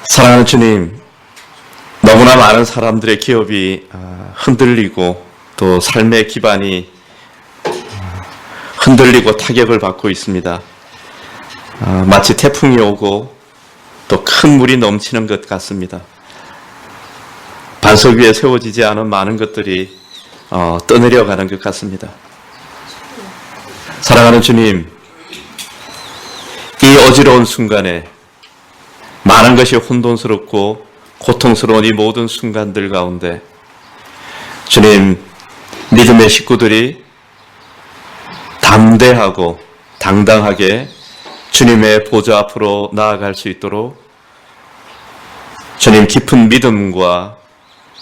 사랑하는 주님, 너무나 많은 사람들의 기업이 흔들리고 또 삶의 기반이 흔들리고 타격을 받고 있습니다. 마치 태풍이 오고 또 큰 물이 넘치는 것 같습니다. 반석 위에 세워지지 않은 많은 것들이 떠내려가는 것 같습니다. 사랑하는 주님, 이 어지러운 순간에 많은 것이 혼돈스럽고 고통스러운 이 모든 순간들 가운데 주님, 믿음의 식구들이 담대하고 당당하게 주님의 보좌 앞으로 나아갈 수 있도록 주님 깊은 믿음과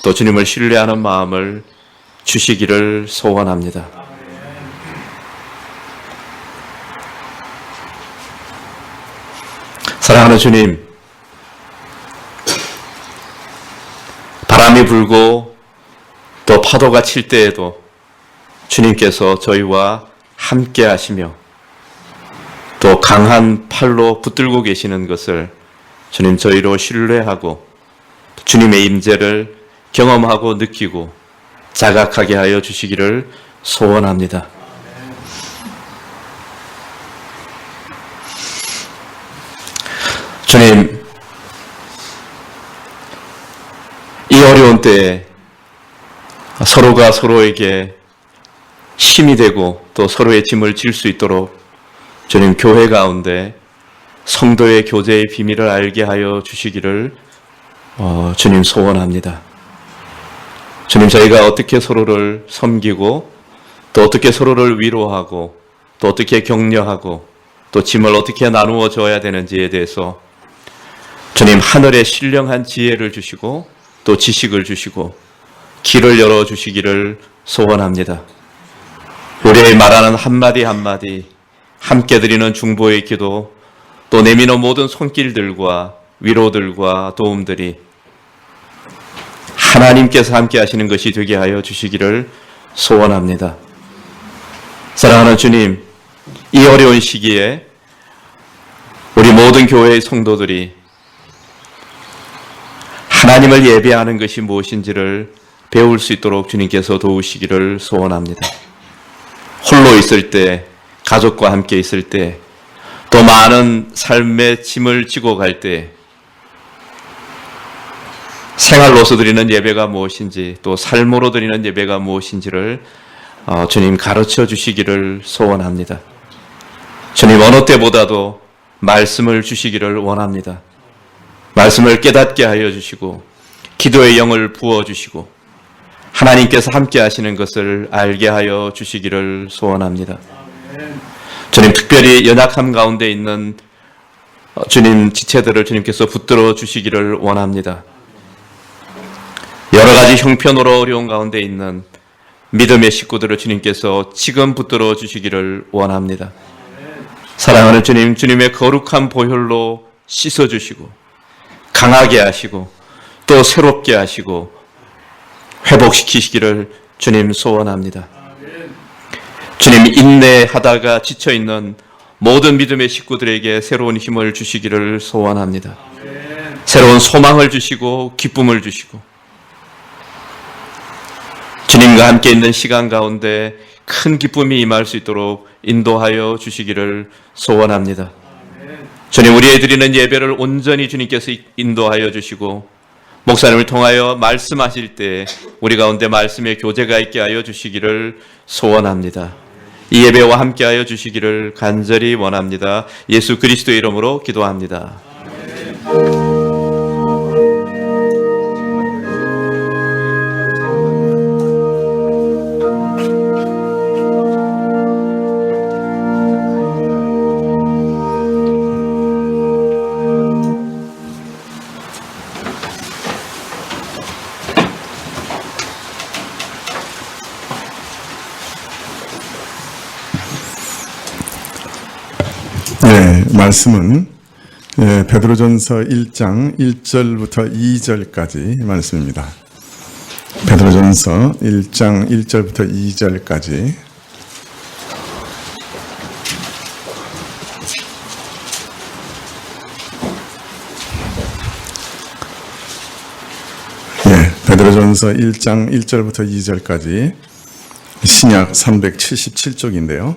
또 주님을 신뢰하는 마음을 주시기를 소원합니다. 사랑하는 주님, 바람이 불고 또 파도가 칠 때에도 주님께서 저희와 함께 하시며 또 강한 팔로 붙들고 계시는 것을 주님 저희로 신뢰하고 주님의 임재를 경험하고 느끼고 자각하게 하여 주시기를 소원합니다. 주님, 이 어려운 때에 서로가 서로에게 힘이 되고 또 서로의 짐을 질 수 있도록 주님 교회 가운데 성도의 교제의 비밀을 알게 하여 주시기를 주님 소원합니다. 주님, 저희가 어떻게 서로를 섬기고 또 어떻게 서로를 위로하고 또 어떻게 격려하고 또 짐을 어떻게 나누어 줘야 되는지에 대해서 주님 하늘의 신령한 지혜를 주시고 또 지식을 주시고 길을 열어 주시기를 소원합니다. 우리의 말하는 한마디 한마디, 함께 드리는 중보의 기도, 또 내미는 모든 손길들과 위로들과 도움들이 하나님께서 함께 하시는 것이 되게 하여 주시기를 소원합니다. 사랑하는 주님, 이 어려운 시기에 우리 모든 교회의 성도들이 하나님을 예배하는 것이 무엇인지를 배울 수 있도록 주님께서 도우시기를 소원합니다. 홀로 있을 때, 가족과 함께 있을 때, 또 많은 삶의 짐을 지고 갈 때, 생활로서 드리는 예배가 무엇인지, 또 삶으로 드리는 예배가 무엇인지를 주님 가르쳐 주시기를 소원합니다. 주님, 어느 때보다도 말씀을 주시기를 원합니다. 말씀을 깨닫게 하여 주시고 기도의 영을 부어주시고 하나님께서 함께 하시는 것을 알게 하여 주시기를 소원합니다. 주님, 특별히 연약함 가운데 있는 주님 지체들을 주님께서 붙들어 주시기를 원합니다. 여러 가지 형편으로 어려운 가운데 있는 믿음의 식구들을 주님께서 지금 붙들어 주시기를 원합니다. 사랑하는 주님, 주님의 거룩한 보혈로 씻어주시고 강하게 하시고 또 새롭게 하시고 회복시키시기를 주님 소원합니다. 주님, 인내하다가 지쳐있는 모든 믿음의 식구들에게 새로운 힘을 주시기를 소원합니다. 새로운 소망을 주시고 기쁨을 주시고 주님과 함께 있는 시간 가운데 큰 기쁨이 임할 수 있도록 인도하여 주시기를 소원합니다. 주님, 우리의 드리는 예배를 온전히 주님께서 인도하여 주시고 목사님을 통하여 말씀하실 때 우리 가운데 말씀의 교제가 있게 하여 주시기를 소원합니다. 이 예배와 함께 하여 주시기를 간절히 원합니다. 예수 그리스도의 이름으로 기도합니다. 말씀은 베드로전서 1장 1절부터 2절까지 말씀입니다. 베드로전서 1장 1절부터 2절까지 베드로전서 1장 1절부터 2절까지 신약 377쪽인데요.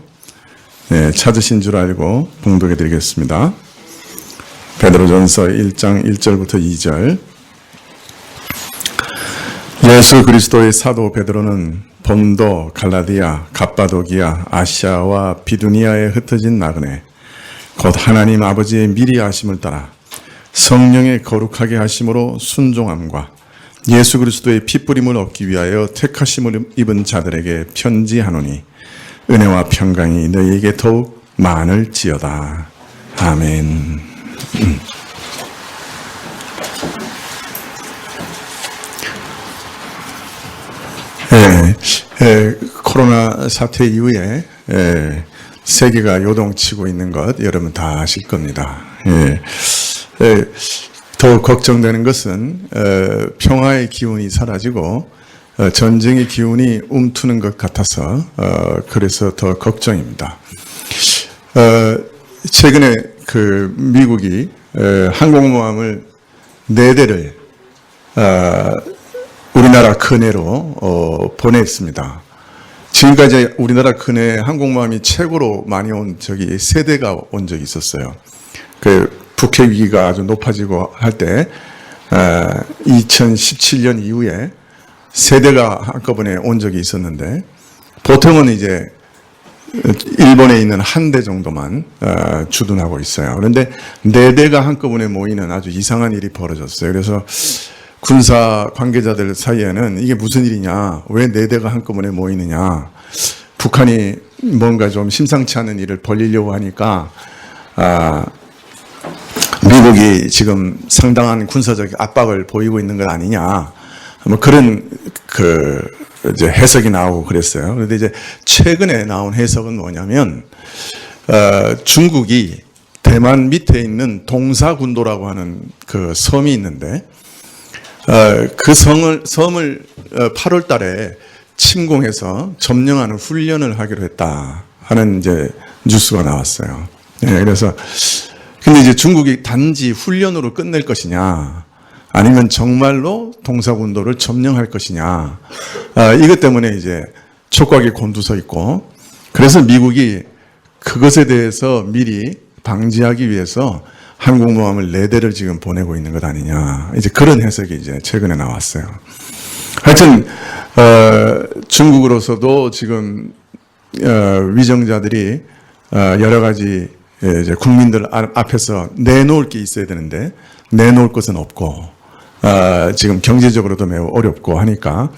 네, 찾으신 줄 알고 봉독해 드리겠습니다. 베드로전서 1장 1절부터 2절. 예수 그리스도의 사도 베드로는 본도, 갈라디아, 갑바도기아, 아시아와 비두니아에 흩어진 나그네, 곧 하나님 아버지의 미리 하심을 따라 성령의 거룩하게 하심으로 순종함과 예수 그리스도의 핏부림을 얻기 위하여 택하심을 입은 자들에게 편지하노니 은혜와 평강이 너희에게 더욱 많을지어다. 아멘. 코로나 사태 이후에 세계가 요동치고 있는 것 여러분 다 아실 겁니다. 더 걱정되는 것은 평화의 기운이 사라지고 전쟁의 기운이 움트는 것 같아서 그래서 더 걱정입니다. 최근에 그 미국이 항공모함을 4대를 우리나라 근해로 보냈습니다. 지금까지 우리나라 근해 항공모함이 최고로 많이 온 적이 3대가 온 적이 있었어요. 그 북핵 위기가 아주 높아지고 할 때 2017년 이후에 3대가 한꺼번에 온 적이 있었는데 보통은 이제 일본에 있는 1대 정도만 주둔하고 있어요. 그런데 4대가 한꺼번에 모이는 아주 이상한 일이 벌어졌어요. 그래서 군사 관계자들 사이에는 이게 무슨 일이냐, 왜 4대가 한꺼번에 모이느냐, 북한이 뭔가 좀 심상치 않은 일을 벌이려고 하니까 미국이 지금 상당한 군사적 압박을 보이고 있는 것 아니냐, 뭐 그런 이제 해석이 나오고 그랬어요. 그런데 이제 최근에 나온 해석은 뭐냐면 중국이 대만 밑에 있는 동사군도라고 하는 그 섬이 있는데 그 섬을 8월 달에 침공해서 점령하는 훈련을 하기로 했다 하는 이제 뉴스가 나왔어요. 그래서 근데 이제 중국이 단지 훈련으로 끝낼 것이냐, 아니면 정말로 동사군도를 점령할 것이냐, 이것 때문에 이제 촉각이 곤두서 있고, 그래서 미국이 그것에 대해서 미리 방지하기 위해서 항공모함을 4대를 지금 보내고 있는 것 아니냐, 이제 그런 해석이 이제 최근에 나왔어요. 하여튼 중국으로서도 지금 위정자들이 여러 가지 이제 국민들 앞에서 내놓을 게 있어야 되는데 내놓을 것은 없고, 지금 경제적으로도 매우 어렵고 하니까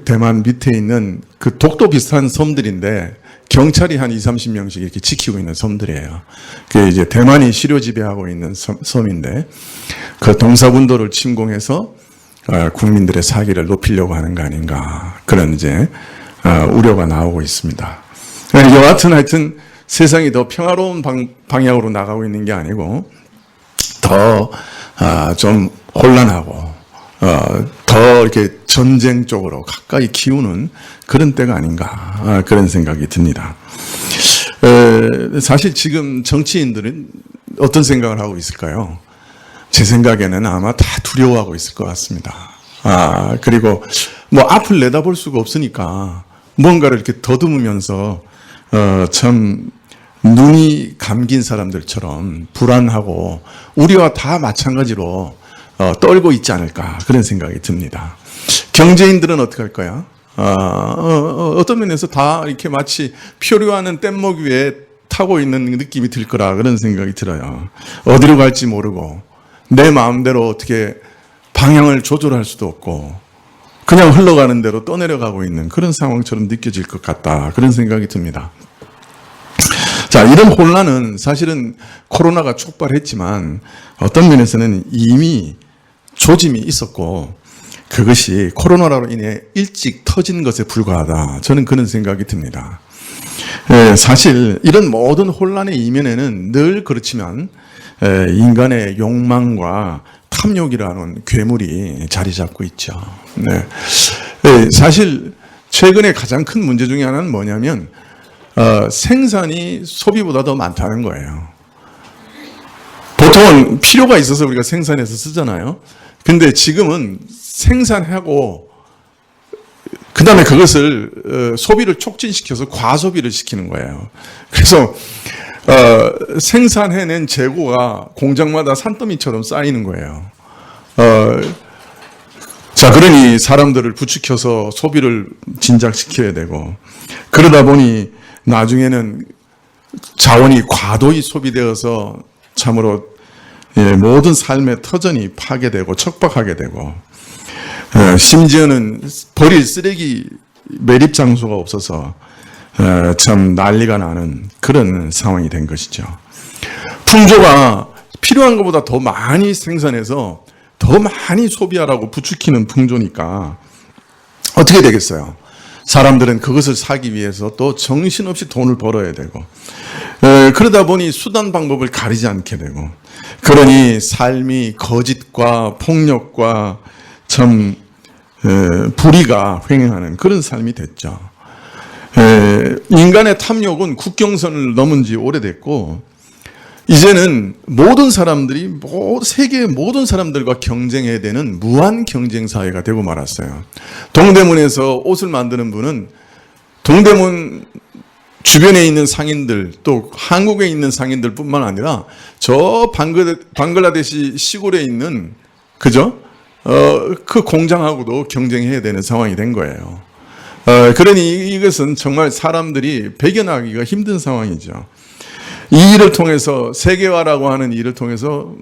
대만 밑에 있는 그 독도 비슷한 섬들인데 경찰이 한 20-30명씩 이렇게 지키고 있는 섬들이에요. 그게 이제 대만이 시료 지배하고 있는 섬인데 그 동사군도를 침공해서 국민들의 사기를 높이려고 하는 거 아닌가, 그런 이제 우려가 나오고 있습니다. 여하튼 하여튼 세상이 더 평화로운 방향으로 나가고 있는 게 아니고 더 좀 혼란하고 더 이렇게 전쟁 쪽으로 가까이 기우는 그런 때가 아닌가, 그런 생각이 듭니다. 사실 지금 정치인들은 어떤 생각을 하고 있을까요? 제 생각에는 아마 다 두려워하고 있을 것 같습니다. 그리고 뭐 앞을 내다볼 수가 없으니까 뭔가를 이렇게 더듬으면서 참 눈이 감긴 사람들처럼 불안하고 우리와 다 마찬가지로 떨고 있지 않을까, 그런 생각이 듭니다. 경제인들은 어떻게 할 거야? 어떤 면에서 다 이렇게 마치 표류하는 뗏목 위에 타고 있는 느낌이 들 거라, 그런 생각이 들어요. 어디로 갈지 모르고 내 마음대로 어떻게 방향을 조절할 수도 없고 그냥 흘러가는 대로 떠내려가고 있는 그런 상황처럼 느껴질 것 같다, 그런 생각이 듭니다. 자, 이런 혼란은 사실은 코로나가 촉발했지만 어떤 면에서는 이미 조짐이 있었고 그것이 코로나로 인해 일찍 터진 것에 불과하다, 저는 그런 생각이 듭니다. 사실 이런 모든 혼란의 이면에는 늘 그렇지만 인간의 욕망과 탐욕이라는 괴물이 자리 잡고 있죠. 사실 최근에 가장 큰 문제 중에 하나는 뭐냐면 생산이 소비보다 더 많다는 거예요. 보통은 필요가 있어서 우리가 생산해서 쓰잖아요. 근데 지금은 생산하고 그 다음에 그것을 소비를 촉진시켜서 과소비를 시키는 거예요. 그래서 생산해낸 재고가 공장마다 산더미처럼 쌓이는 거예요. 자, 그러니 사람들을 부추겨서 소비를 진작시켜야 되고, 그러다 보니 나중에는 자원이 과도히 소비되어서 참으로 모든 삶의 터전이 파괴되고 척박하게 되고, 심지어는 버릴 쓰레기 매립 장소가 없어서 참 난리가 나는 그런 상황이 된 것이죠. 풍조가 필요한 것보다 더 많이 생산해서 더 많이 소비하라고 부추기는 풍조니까 어떻게 되겠어요? 사람들은 그것을 사기 위해서 또 정신없이 돈을 벌어야 되고, 그러다 보니 수단 방법을 가리지 않게 되고, 그러니 삶이 거짓과 폭력과 참 불의가 횡행하는 그런 삶이 됐죠. 인간의 탐욕은 국경선을 넘은 지 오래됐고, 이제는 모든 사람들이 세계의 모든 사람들과 경쟁해야 되는 무한 경쟁 사회가 되고 말았어요. 동대문에서 옷을 만드는 분은 동대문 주변에 있는 상인들, 또 한국에 있는 상인들 뿐만 아니라 저 방글라데시 시골에 있는 그죠? 그 공장하고도 경쟁해야 되는 상황이 된 거예요. 그러니 이것은 정말 사람들이 배견하기가 힘든 상황이죠. 이 일을 통해서, 세계화라고 하는 일을 통해서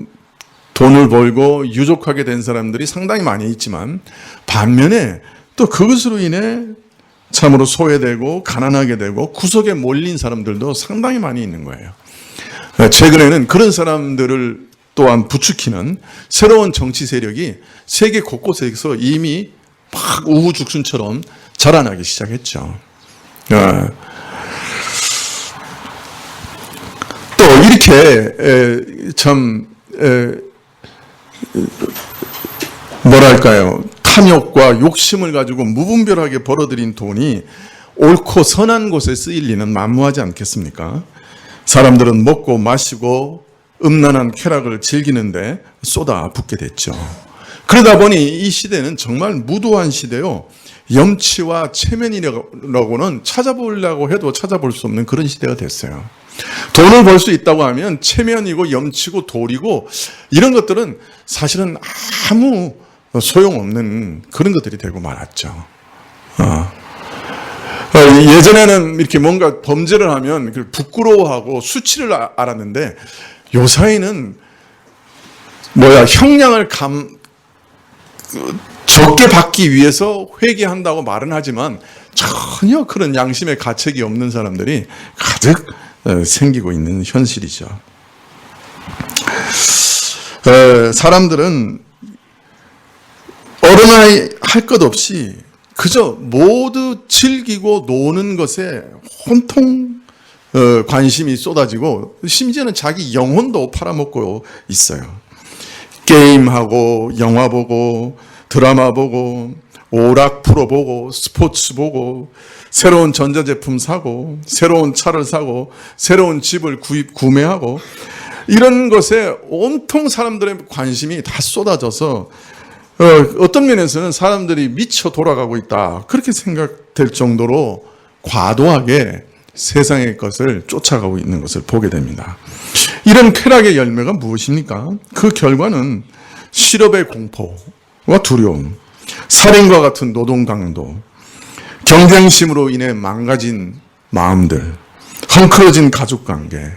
돈을 벌고 유족하게 된 사람들이 상당히 많이 있지만, 반면에 또 그것으로 인해 참으로 소외되고 가난하게 되고 구석에 몰린 사람들도 상당히 많이 있는 거예요. 최근에는 그런 사람들을 또한 부추기는 새로운 정치 세력이 세계 곳곳에서 이미 막 우후죽순처럼 자라나기 시작했죠. 또 이렇게 참 뭐랄까요, 탐욕과 욕심을 가지고 무분별하게 벌어들인 돈이 옳고 선한 곳에 쓰일 리는 만무하지 않겠습니까? 사람들은 먹고 마시고 음란한 쾌락을 즐기는데 쏟아붓게 됐죠. 그러다 보니 이 시대는 정말 무도한 시대요, 염치와 체면이라고는 찾아보려고 해도 찾아볼 수 없는 그런 시대가 됐어요. 돈을 벌 수 있다고 하면 체면이고 염치고 도리고 이런 것들은 사실은 아무 소용없는 그런 것들이 되고 말았죠. 예전에는 이렇게 뭔가 범죄를 하면 부끄러워하고 수치를 알았는데, 요사이는 형량을 적게 받기 위해서 회개한다고 말은 하지만 전혀 그런 양심의 가책이 없는 사람들이 가득 생기고 있는 현실이죠. 사람들은 어른아이 할 것 없이 그저 모두 즐기고 노는 것에 온통 관심이 쏟아지고, 심지어는 자기 영혼도 팔아먹고 있어요. 게임하고 영화 보고 드라마 보고 오락 프로 보고 스포츠 보고 새로운 전자제품 사고 새로운 차를 사고 새로운 집을 구매하고, 이런 것에 온통 사람들의 관심이 다 쏟아져서 어떤 면에서는 사람들이 미쳐 돌아가고 있다, 그렇게 생각될 정도로 과도하게 세상의 것을 쫓아가고 있는 것을 보게 됩니다. 이런 쾌락의 열매가 무엇입니까? 그 결과는 실업의 공포와 두려움, 살인과 같은 노동 강도, 경쟁심으로 인해 망가진 마음들, 헝클어진 가족관계,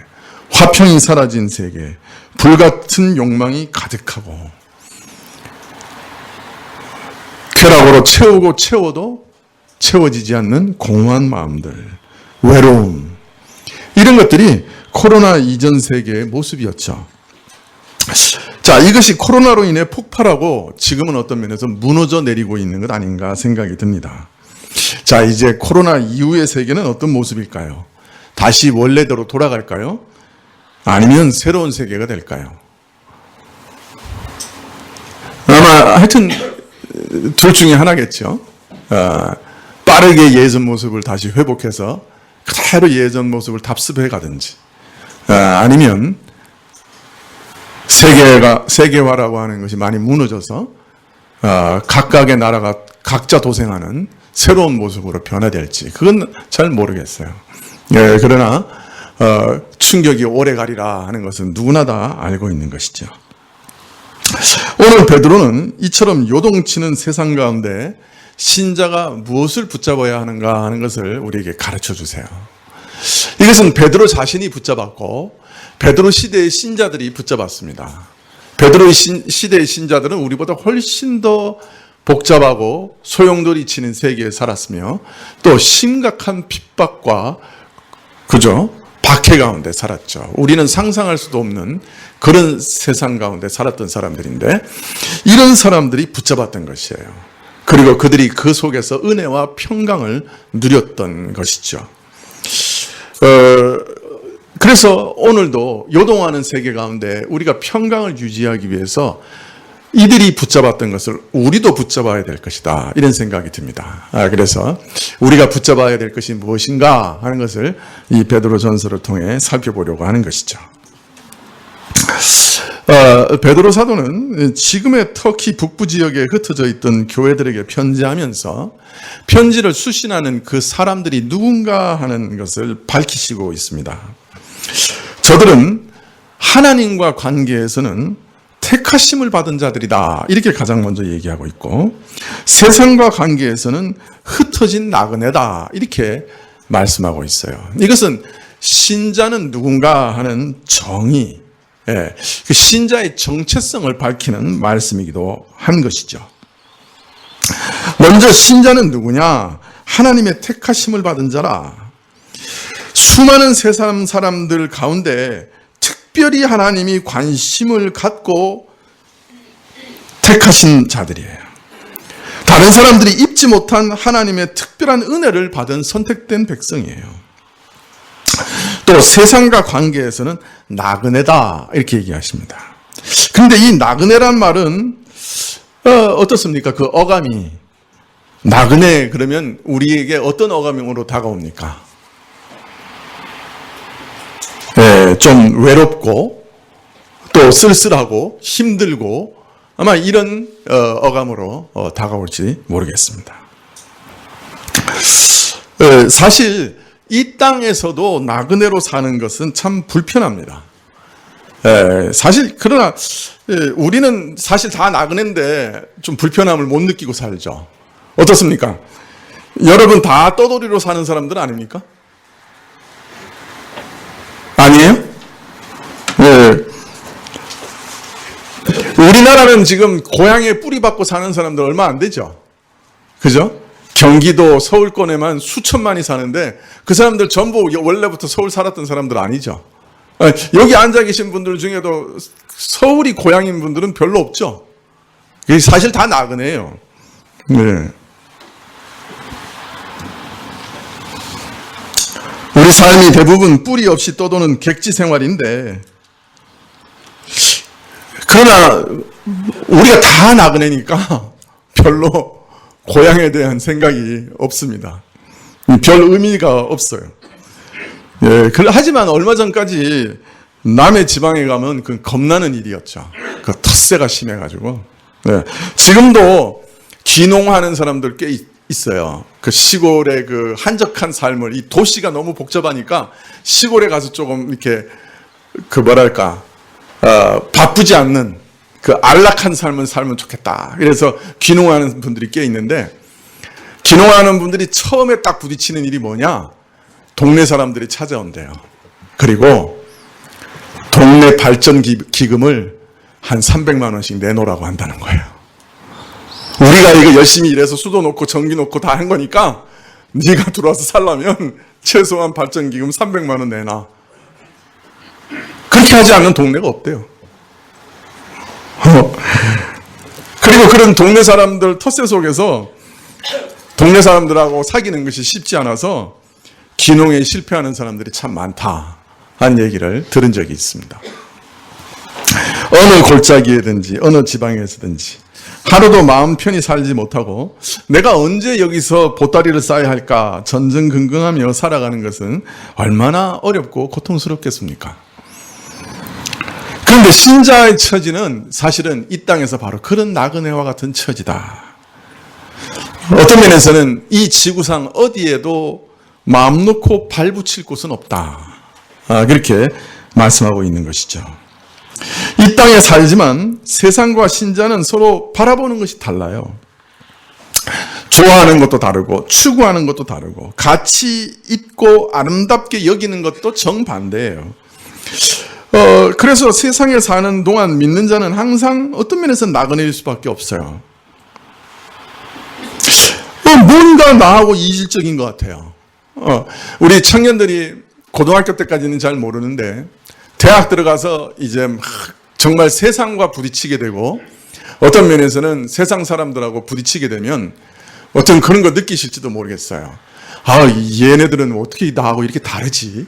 화평이 사라진 세계, 불같은 욕망이 가득하고, 쾌락으로 채우고 채워도 채워지지 않는 공허한 마음들, 외로움, 이런 것들이 코로나 이전 세계의 모습이었죠. 자, 이것이 코로나로 인해 폭발하고 지금은 어떤 면에서 무너져 내리고 있는 것 아닌가 생각이 듭니다. 자, 이제 코로나 이후의 세계는 어떤 모습일까요? 다시 원래대로 돌아갈까요? 아니면 새로운 세계가 될까요? 아마 하여튼 둘 중에 하나겠죠. 빠르게 예전 모습을 다시 회복해서 그대로 예전 모습을 답습해 가든지, 아니면 세계화라고 하는 것이 많이 무너져서 각각의 나라가 각자 도생하는 새로운 모습으로 변화될지 그건 잘 모르겠어요. 예, 그러나 충격이 오래 가리라 하는 것은 누구나 다 알고 있는 것이죠. 오늘 베드로는 이처럼 요동치는 세상 가운데 신자가 무엇을 붙잡아야 하는가 하는 것을 우리에게 가르쳐 주세요. 이것은 베드로 자신이 붙잡았고 베드로 시대의 신자들이 붙잡았습니다. 베드로 시대의 신자들은 우리보다 훨씬 더 복잡하고 소용돌이 치는 세계에 살았으며 또 심각한 핍박과 박해 가운데 살았죠. 우리는 상상할 수도 없는 그런 세상 가운데 살았던 사람들인데 이런 사람들이 붙잡았던 것이에요. 그리고 그들이 그 속에서 은혜와 평강을 누렸던 것이죠. 그래서 오늘도 요동하는 세계 가운데 우리가 평강을 유지하기 위해서 이들이 붙잡았던 것을 우리도 붙잡아야 될 것이다. 이런 생각이 듭니다. 그래서 우리가 붙잡아야 될 것이 무엇인가 하는 것을 이 베드로 전서를 통해 살펴보려고 하는 것이죠. 베드로 사도는 지금의 터키 북부 지역에 흩어져 있던 교회들에게 편지하면서 편지를 수신하는 그 사람들이 누군가 하는 것을 밝히시고 있습니다. 저들은 하나님과 관계에서는 택하심을 받은 자들이다. 이렇게 가장 먼저 얘기하고 있고 세상과 관계에서는 흩어진 나그네다. 이렇게 말씀하고 있어요. 이것은 신자는 누군가 하는 정의, 그 신자의 정체성을 밝히는 말씀이기도 한 것이죠. 먼저 신자는 누구냐? 하나님의 택하심을 받은 자라. 수많은 세상 사람들 가운데 특별히 하나님이 관심을 갖고 택하신 자들이에요. 다른 사람들이 입지 못한 하나님의 특별한 은혜를 받은 선택된 백성이에요. 또 세상과 관계에서는 나그네다 이렇게 얘기하십니다. 그런데 이 나그네란 말은 어떻습니까? 그 어감이 나그네 그러면 우리에게 어떤 어감으로 다가옵니까? 좀 외롭고 또 쓸쓸하고 힘들고 아마 이런 어감으로 다가올지 모르겠습니다. 사실 이 땅에서도 나그네로 사는 것은 참 불편합니다. 사실 그러나 우리는 사실 다 나그네인데 좀 불편함을 못 느끼고 살죠. 어떻습니까? 여러분 다 떠돌이로 사는 사람들 아닙니까? 아니에요? 네. 우리나라는 지금 고향에 뿌리 박고 사는 사람들 얼마 안 되죠? 그죠? 경기도 서울권에만 수천만이 사는데 그 사람들 전부 원래부터 서울 살았던 사람들 아니죠? 여기 앉아 계신 분들 중에도 서울이 고향인 분들은 별로 없죠? 사실 다 나그네예요. 네. 우리 삶이 대부분 뿌리 없이 떠도는 객지 생활인데 그러나 우리가 다 나그네니까 별로 고향에 대한 생각이 없습니다. 별 의미가 없어요. 예, 하지만 얼마 전까지 남의 지방에 가면 그 겁나는 일이었죠. 그 텃세가 심해가지고. 예, 지금도 귀농하는 사람들 꽤 있어요. 그 시골의 그 한적한 삶을 이 도시가 너무 복잡하니까 시골에 가서 조금 이렇게 바쁘지 않는 그 안락한 삶을 살면 좋겠다. 그래서 귀농하는 분들이 꽤 있는데 귀농하는 분들이 처음에 딱 부딪히는 일이 뭐냐? 동네 사람들이 찾아온대요. 그리고 동네 발전 기금을 한 300만 원씩 내놓으라고 한다는 거예요. 우리가 이거 열심히 일해서 수도 놓고 전기 놓고 다 한 거니까 네가 들어와서 살려면 최소한 발전기금 300만 원 내놔. 그렇게 하지 않는 동네가 없대요. 그리고 그런 동네 사람들 텃세 속에서 동네 사람들하고 사귀는 것이 쉽지 않아서 귀농에 실패하는 사람들이 참 많다 한 얘기를 들은 적이 있습니다. 어느 골짜기에든지 어느 지방에서든지 하루도 마음 편히 살지 못하고 내가 언제 여기서 보따리를 싸야 할까 전전긍긍하며 살아가는 것은 얼마나 어렵고 고통스럽겠습니까? 그런데 신자의 처지는 사실은 이 땅에서 바로 그런 나그네와 같은 처지다. 어떤 면에서는 이 지구상 어디에도 마음 놓고 발붙일 곳은 없다. 그렇게 말씀하고 있는 것이죠. 이 땅에 살지만 세상과 신자는 서로 바라보는 것이 달라요. 좋아하는 것도 다르고 추구하는 것도 다르고 가치 있고 아름답게 여기는 것도 정반대예요. 그래서 세상에 사는 동안 믿는 자는 항상 어떤 면에서 나그네일 수밖에 없어요. 뭔가 나하고 이질적인 것 같아요. 우리 청년들이 고등학교 때까지는 잘 모르는데 대학 들어가서 이제 정말 세상과 부딪히게 되고 어떤 면에서는 세상 사람들하고 부딪히게 되면 어떤 그런 거 느끼실지도 모르겠어요. 얘네들은 어떻게 나하고 이렇게 다르지?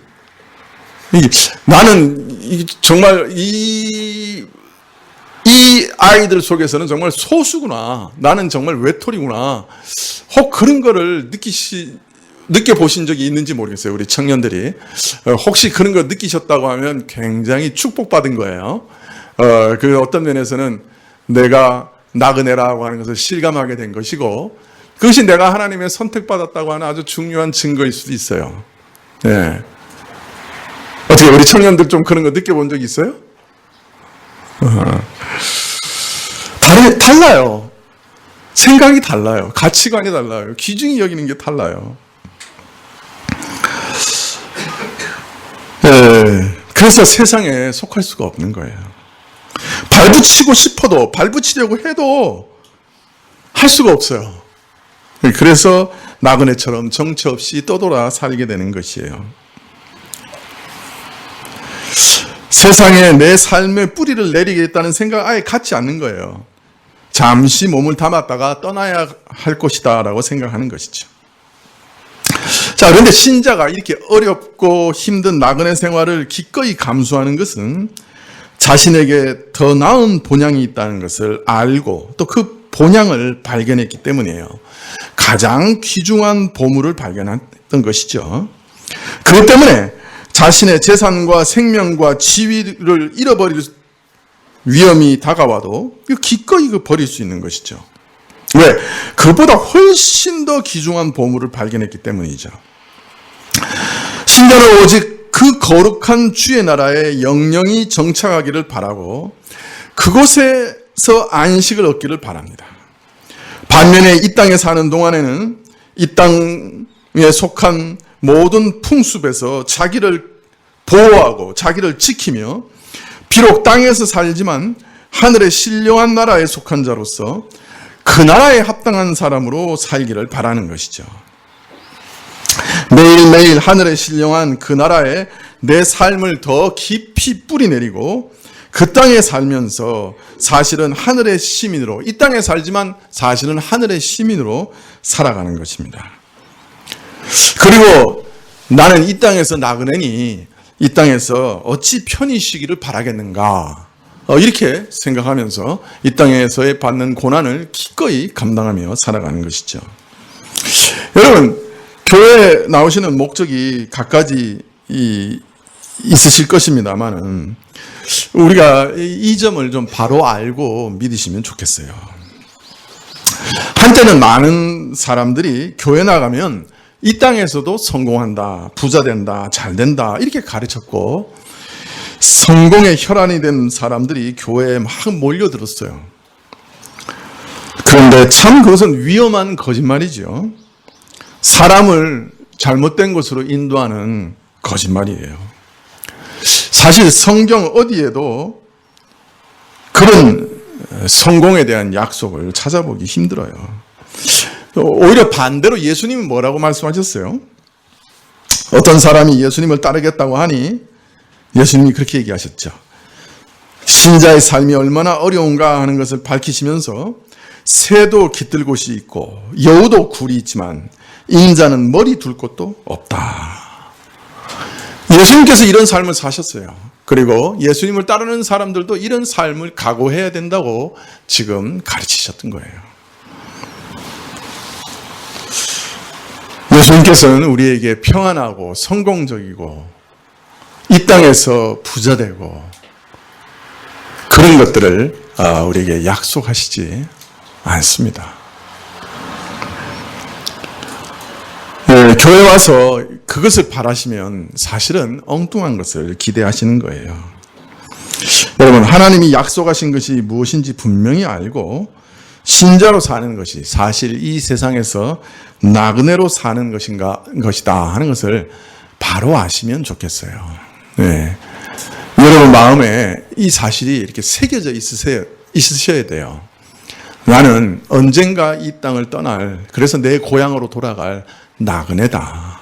나는 정말 이 아이들 속에서는 정말 소수구나. 나는 정말 외톨이구나. 혹 그런 거를 느껴보신 적이 있는지 모르겠어요. 우리 청년들이. 혹시 그런 거 느끼셨다고 하면 굉장히 축복받은 거예요. 그 어떤 면에서는 내가 나그네라고 하는 것을 실감하게 된 것이고 그것이 내가 하나님의 선택받았다고 하는 아주 중요한 증거일 수도 있어요. 네. 어떻게 우리 청년들 좀 그런 거 느껴본 적 있어요? 달라요. 생각이 달라요. 가치관이 달라요. 기준이 여기는 게 달라요. 그래서 세상에 속할 수가 없는 거예요. 발붙이고 싶어도 발붙이려고 해도 할 수가 없어요. 그래서 나그네처럼 정처 없이 떠돌아 살게 되는 것이에요. 세상에 내 삶의 뿌리를 내리겠다는 생각 아예 갖지 않는 거예요. 잠시 몸을 담았다가 떠나야 할 것이다 라고 생각하는 것이죠. 자, 그런데 신자가 이렇게 어렵고 힘든 나그네 생활을 기꺼이 감수하는 것은 자신에게 더 나은 본향이 있다는 것을 알고 또 그 본향을 발견했기 때문이에요. 가장 귀중한 보물을 발견했던 것이죠. 그것 때문에 자신의 재산과 생명과 지위를 잃어버릴 위험이 다가와도 기꺼이 버릴 수 있는 것이죠. 왜? 그보다 훨씬 더 귀중한 보물을 발견했기 때문이죠. 신자는 오직 그 거룩한 주의 나라에 영영이 정착하기를 바라고 그곳에서 안식을 얻기를 바랍니다. 반면에 이 땅에 사는 동안에는 이 땅에 속한 모든 풍습에서 자기를 보호하고 자기를 지키며 비록 땅에서 살지만 하늘의 신령한 나라에 속한 자로서 그 나라에 합당한 사람으로 살기를 바라는 것이죠. 매일매일 하늘의 신령한 그 나라에 내 삶을 더 깊이 뿌리내리고 그 땅에 살면서 사실은 하늘의 시민으로 이 땅에 살지만 사실은 하늘의 시민으로 살아가는 것입니다. 그리고 나는 이 땅에서 나그네니 이 땅에서 어찌 편히 쉬기를 바라겠는가 이렇게 생각하면서 이 땅에서의 받는 고난을 기꺼이 감당하며 살아가는 것이죠. 여러분 교회에 나오시는 목적이 갖가지 있으실 것입니다만은 우리가 이 점을 좀 바로 알고 믿으시면 좋겠어요. 한때는 많은 사람들이 교회 나가면 이 땅에서도 성공한다, 부자 된다, 잘 된다 이렇게 가르쳤고 성공의 혈안이 된 사람들이 교회에 막 몰려들었어요. 그런데 참 그것은 위험한 거짓말이죠. 사람을 잘못된 곳으로 인도하는 거짓말이에요. 사실 성경 어디에도 그런 성공에 대한 약속을 찾아보기 힘들어요. 오히려 반대로 예수님은 뭐라고 말씀하셨어요? 어떤 사람이 예수님을 따르겠다고 하니 예수님이 그렇게 얘기하셨죠. 신자의 삶이 얼마나 어려운가 하는 것을 밝히시면서 새도 깃들 곳이 있고 여우도 굴이 있지만 인자는 머리 둘 곳도 없다. 예수님께서 이런 삶을 사셨어요. 그리고 예수님을 따르는 사람들도 이런 삶을 각오해야 된다고 지금 가르치셨던 거예요. 예수님께서는 우리에게 평안하고 성공적이고 이 땅에서 부자되고 그런 것들을 우리에게 약속하시지 않습니다. 교회 와서 그것을 바라시면 사실은 엉뚱한 것을 기대하시는 거예요. 여러분, 하나님이 약속하신 것이 무엇인지 분명히 알고 신자로 사는 것이 사실 이 세상에서 나그네로 사는 것이다 하는 것을 바로 아시면 좋겠어요. 네. 여러분 마음에 이 사실이 이렇게 새겨져 있으셔야 돼요. 나는 언젠가 이 땅을 떠날, 그래서 내 고향으로 돌아갈 나그네다.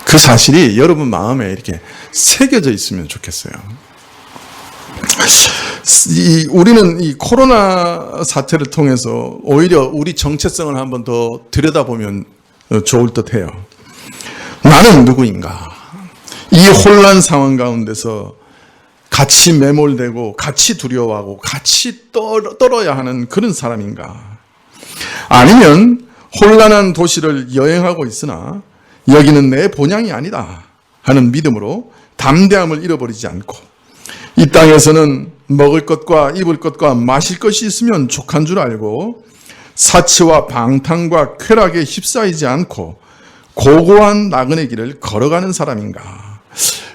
그 사실이 여러분 마음에 이렇게 새겨져 있으면 좋겠어요. 우리는 이 코로나 사태를 통해서 오히려 우리 정체성을 한번 더 들여다보면 좋을 듯해요. 나는 누구인가? 이 혼란 상황 가운데서 같이 매몰되고 같이 두려워하고 같이 떨어야 하는 그런 사람인가? 아니면 혼란한 도시를 여행하고 있으나 여기는 내 본향이 아니다 하는 믿음으로 담대함을 잃어버리지 않고 이 땅에서는 먹을 것과 입을 것과 마실 것이 있으면 족한 줄 알고 사치와 방탕과 쾌락에 휩싸이지 않고 고고한 나그네 길을 걸어가는 사람인가?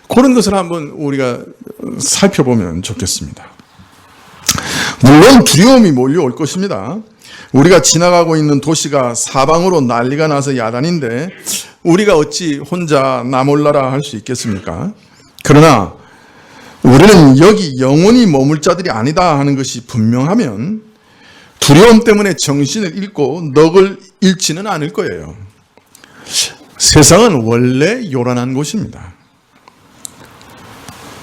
그런 것을 한번 우리가 살펴보면 좋겠습니다. 물론 두려움이 몰려올 것입니다. 우리가 지나가고 있는 도시가 사방으로 난리가 나서 야단인데 우리가 어찌 혼자 나 몰라라 할 수 있겠습니까? 그러나 우리는 여기 영원히 머물 자들이 아니다 하는 것이 분명하면 두려움 때문에 정신을 잃고 넋을 잃지는 않을 거예요. 세상은 원래 요란한 곳입니다.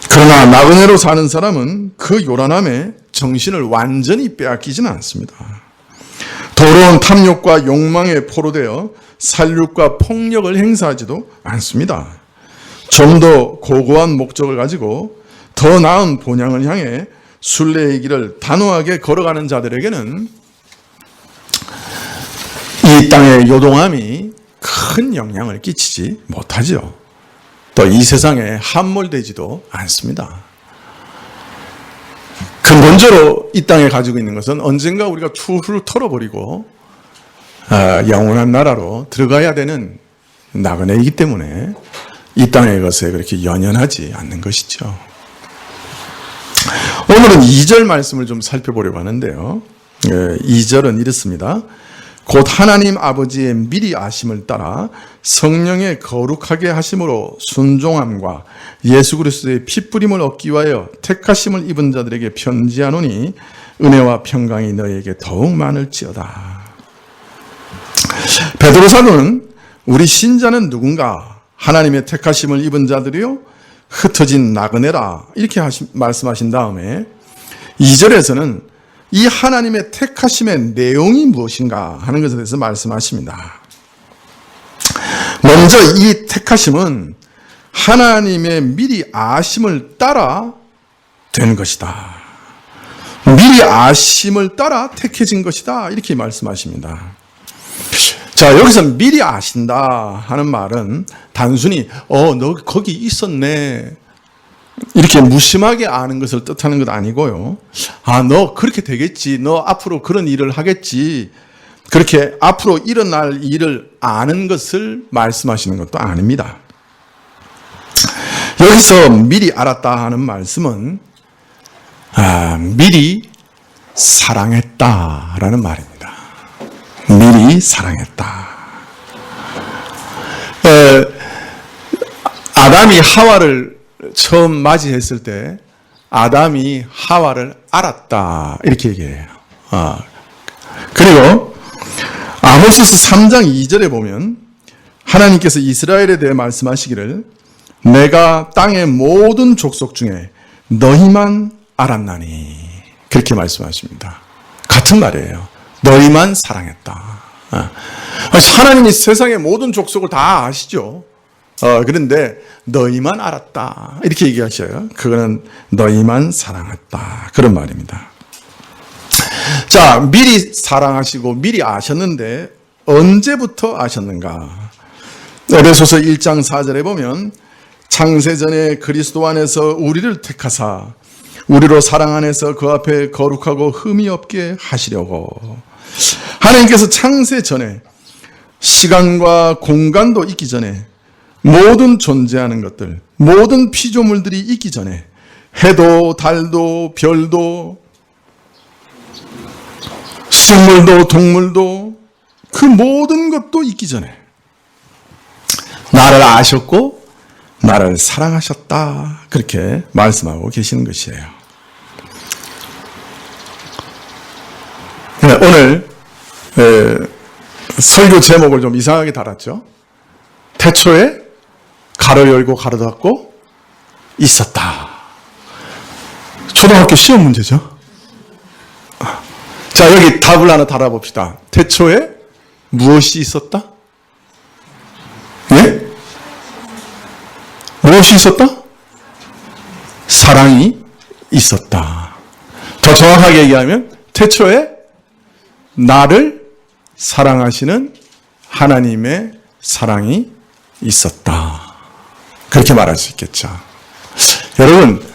그러나 나그네로 사는 사람은 그 요란함에 정신을 완전히 빼앗기지는 않습니다. 더러운 탐욕과 욕망에 포로되어 살육과 폭력을 행사하지도 않습니다. 좀 더 고고한 목적을 가지고 더 나은 본향을 향해 순례의 길을 단호하게 걸어가는 자들에게는 이 땅의 요동함이 큰 영향을 끼치지 못하죠. 또 이 세상에 함몰되지도 않습니다. 근본적으로 이 땅에 가지고 있는 것은 언젠가 우리가 툴툴 털어버리고 영원한 나라로 들어가야 되는 나그네이기 때문에 이 땅의 것에 그렇게 연연하지 않는 것이죠. 오늘은 2절 말씀을 좀 살펴보려고 하는데요. 2절은 이렇습니다. 곧 하나님 아버지의 미리 아심을 따라 성령의 거룩하게 하심으로 순종함과 예수 그리스도의 핏부림을 얻기 위하여 택하심을 입은 자들에게 편지하노니 은혜와 평강이 너희에게 더욱 많을지어다. 베드로 사도는 우리 신자는 누군가? 하나님의 택하심을 입은 자들이요 흩어진 나그네라 이렇게 말씀하신 다음에 2절에서는 이 하나님의 택하심의 내용이 무엇인가 하는 것에 대해서 말씀하십니다. 먼저 이 택하심은 하나님의 미리 아심을 따라 된 것이다. 미리 아심을 따라 택해진 것이다. 이렇게 말씀하십니다. 자, 여기서 미리 아신다 하는 말은 단순히 너 거기 있었네 이렇게 무심하게 아는 것을 뜻하는 것 아니고요. 너 그렇게 되겠지. 너 앞으로 그런 일을 하겠지. 그렇게 앞으로 일어날 일을 아는 것을 말씀하시는 것도 아닙니다. 여기서 미리 알았다 하는 말씀은 미리 사랑했다라는 말입니다. 미리 사랑했다. 아담이 하와를 처음 맞이했을 때 아담이 하와를 알았다 이렇게 얘기해요. 그리고 아모스서 3장 2절에 보면 하나님께서 이스라엘에 대해 말씀하시기를 내가 땅의 모든 족속 중에 너희만 알았나니 그렇게 말씀하십니다. 같은 말이에요. 너희만 사랑했다. 하나님이 세상의 모든 족속을 다 아시죠. 그런데 너희만 알았다 이렇게 얘기하셔요. 그거는 너희만 사랑했다 그런 말입니다. 자, 미리 사랑하시고 미리 아셨는데 언제부터 아셨는가? 에베소서 1장 4절에 보면 창세전에 그리스도 안에서 우리를 택하사 우리로 사랑 안에서 그 앞에 거룩하고 흠이 없게 하시려고. 하나님께서 창세 전에, 시간과 공간도 있기 전에, 모든 존재하는 것들, 모든 피조물들이 있기 전에, 해도 달도 별도 식물도 동물도 그 모든 것도 있기 전에 나를 아셨고 나를 사랑하셨다, 그렇게 말씀하고 계시는 것이에요. 오늘 설교 제목을 좀 이상하게 달았죠. 태초에 가로 열고 가로 닫고 있었다. 초등학교 시험 문제죠. 자, 여기 답을 하나 달아봅시다. 태초에 무엇이 있었다? 예? 무엇이 있었다? 사랑이 있었다. 더 정확하게 얘기하면 태초에 나를 사랑하시는 하나님의 사랑이 있었다. 그렇게 말할 수 있겠죠. 여러분,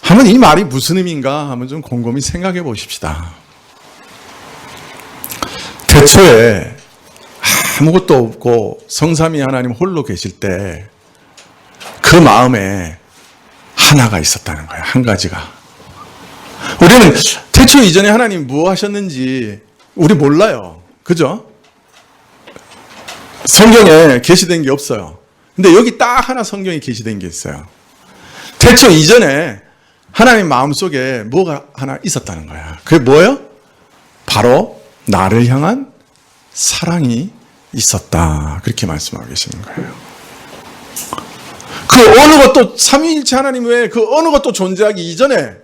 한번 이 말이 무슨 의미인가 한번 좀 곰곰이 생각해 보십시다. 태초에 아무것도 없고 성삼위 하나님 홀로 계실 때 그 마음에 하나가 있었다는 거예요. 한 가지가. 우리는 태초 이전에 하나님 뭐 하셨는지 우리 몰라요. 그죠? 성경에 계시된 게 없어요. 근데 여기 딱 하나 성경에 계시된 게 있어요. 태초 이전에 하나님 마음속에 뭐가 하나 있었다는 거야. 그게 뭐예요? 바로 나를 향한 사랑이 있었다. 그렇게 말씀하고 계시는 거예요. 그 어느 것도 삼위일체 하나님 외에 그 어느 것도 존재하기 이전에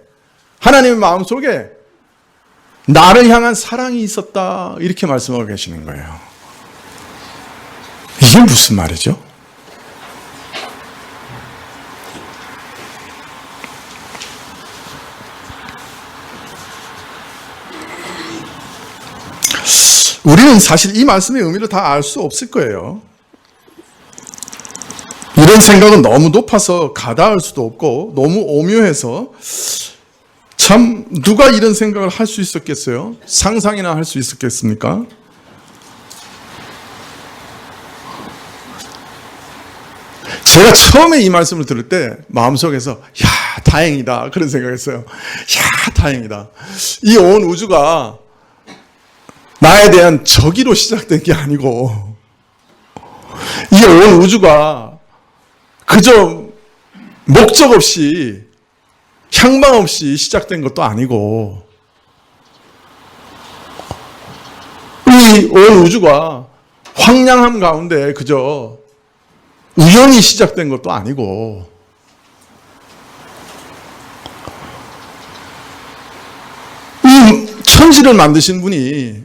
하나님의 마음속에 나를 향한 사랑이 있었다. 이렇게 말씀하고 계시는 거예요. 이게 무슨 말이죠? 우리는 사실 이 말씀의 의미를 다 알 수 없을 거예요. 이런 생각은 너무 높아서 가다할 수도 없고 너무 오묘해서 참 누가 이런 생각을 할 수 있었겠어요? 상상이나 할 수 있었겠습니까? 제가 처음에 이 말씀을 들을 때 마음속에서 야, 다행이다, 그런 생각했어요. 야, 다행이다. 이 온 우주가 나에 대한 적의로 시작된 게 아니고 이 온 우주가 그저 목적 없이 향방 없이 시작된 것도 아니고 이 온 우주가 황량함 가운데 그저 우연히 시작된 것도 아니고 이 천지를 만드신 분이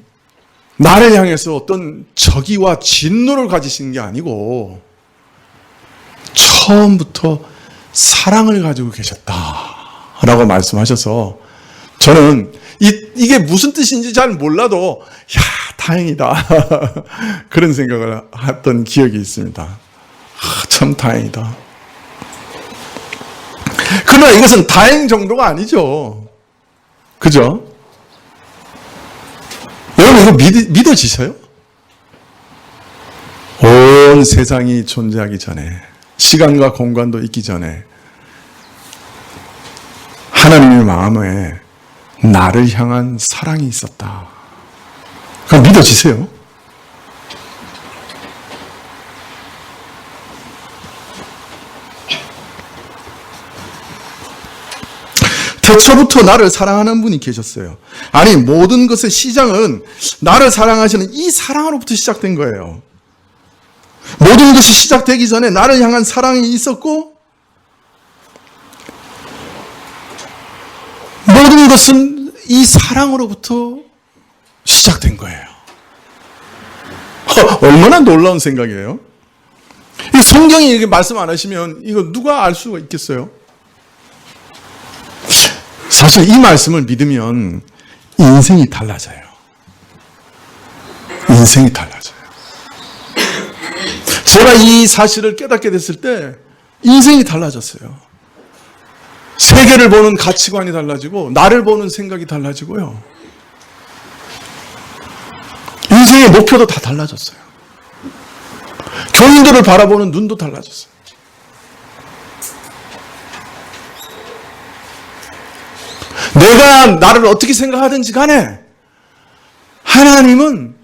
나를 향해서 어떤 적의와 진노를 가지신 게 아니고 처음부터 사랑을 가지고 계셨다라고 말씀하셔서 저는 이게 무슨 뜻인지 잘 몰라도 야, 다행이다 그런 생각을 했던 기억이 있습니다. 참 다행이다. 그러나 이것은 다행 정도가 아니죠. 그죠? 여러분 이거 믿어지세요? 온 세상이 존재하기 전에, 시간과 공간도 있기 전에 하나님의 마음에 나를 향한 사랑이 있었다. 그거 믿어지세요? 태초부터 나를 사랑하는 분이 계셨어요. 아니, 모든 것의 시작은 나를 사랑하시는 이 사랑으로부터 시작된 거예요. 모든 것이 시작되기 전에 나를 향한 사랑이 있었고 모든 것은 이 사랑으로부터 시작된 거예요. 얼마나 놀라운 생각이에요. 이 성경이 이렇게 말씀 안 하시면 이거 누가 알 수가 있겠어요? 사실 이 말씀을 믿으면 인생이 달라져요. 인생이 달라져요. 제가 이 사실을 깨닫게 됐을 때 인생이 달라졌어요. 세계를 보는 가치관이 달라지고 나를 보는 생각이 달라지고요. 인생의 목표도 다 달라졌어요. 교인들을 바라보는 눈도 달라졌어요. 내가 나를 어떻게 생각하든지 간에 하나님은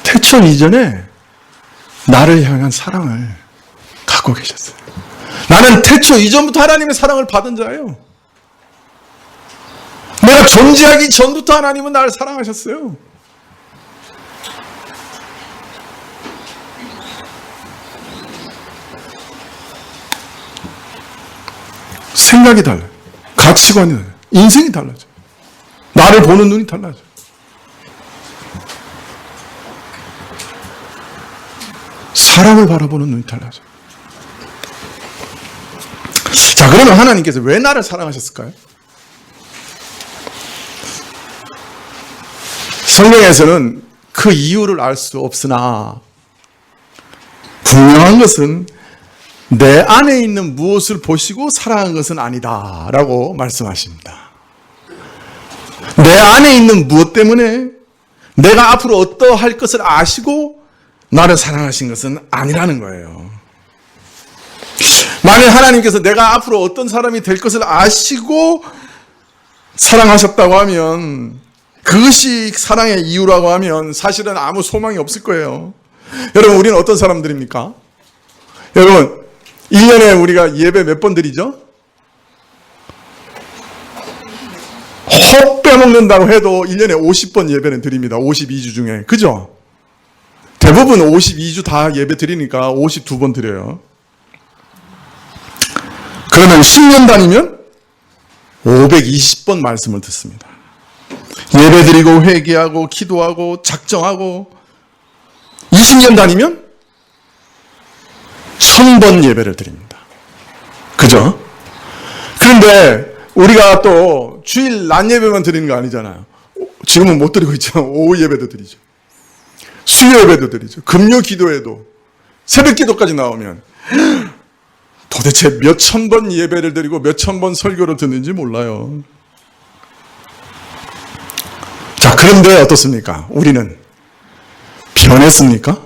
태초 이전에 나를 향한 사랑을 갖고 계셨어요. 나는 태초 이전부터 하나님의 사랑을 받은 자예요. 내가 존재하기 전부터 하나님은 나를 사랑하셨어요. 생각이 달라요. 가치관이 달라요. 인생이 달라져요. 나를 보는 눈이 달라져요. 사람을 바라보는 눈이 달라져요. 자, 그러면 하나님께서 왜 나를 사랑하셨을까요? 성경에서는 그 이유를 알 수 없으나 분명한 것은 내 안에 있는 무엇을 보시고 사랑한 것은 아니다 라고 말씀하십니다. 내 안에 있는 무엇 때문에 내가 앞으로 어떠할 것을 아시고 나를 사랑하신 것은 아니라는 거예요. 만약 하나님께서 내가 앞으로 어떤 사람이 될 것을 아시고 사랑하셨다고 하면, 그것이 사랑의 이유라고 하면 사실은 아무 소망이 없을 거예요. 여러분, 우리는 어떤 사람들입니까? 여러분, 1년에 우리가 예배 몇 번 드리죠? 혹 빼먹는다고 해도 1년에 50번 예배는 드립니다. 52주 중에. 그죠? 대부분 52주 다 예배 드리니까 52번 드려요. 그러면 10년 다니면 520번 말씀을 듣습니다. 예배 드리고 회개하고 기도하고 작정하고 20년 다니면 1000번 예배를 드립니다. 그죠? 그런데 우리가 또 주일 낮 예배만 드리는 거 아니잖아요. 지금은 못 드리고 있죠. 오후 예배도 드리죠. 수요 예배도 드리죠. 금요 기도에도 새벽 기도까지 나오면 도대체 몇 천 번 예배를 드리고 몇 천 번 설교를 듣는지 몰라요. 자, 그런데 어떻습니까? 우리는 변했습니까?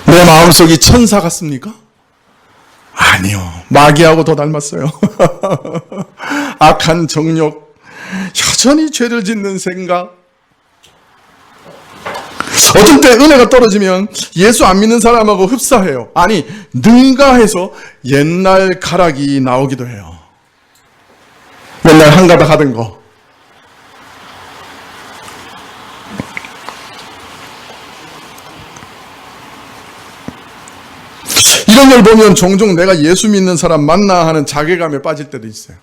내 마음속이 천사 같습니까? 아니요. 마귀하고 더 닮았어요. 악한 정욕, 여전히 죄를 짓는 생각. 어떤 때 은혜가 떨어지면 예수 안 믿는 사람하고 흡사해요. 아니, 능가해서 옛날 가락이 나오기도 해요. 맨날 한가닥 하던 거. 이런 걸 보면 종종 내가 예수 믿는 사람 맞나 하는 자괴감에 빠질 때도 있어요.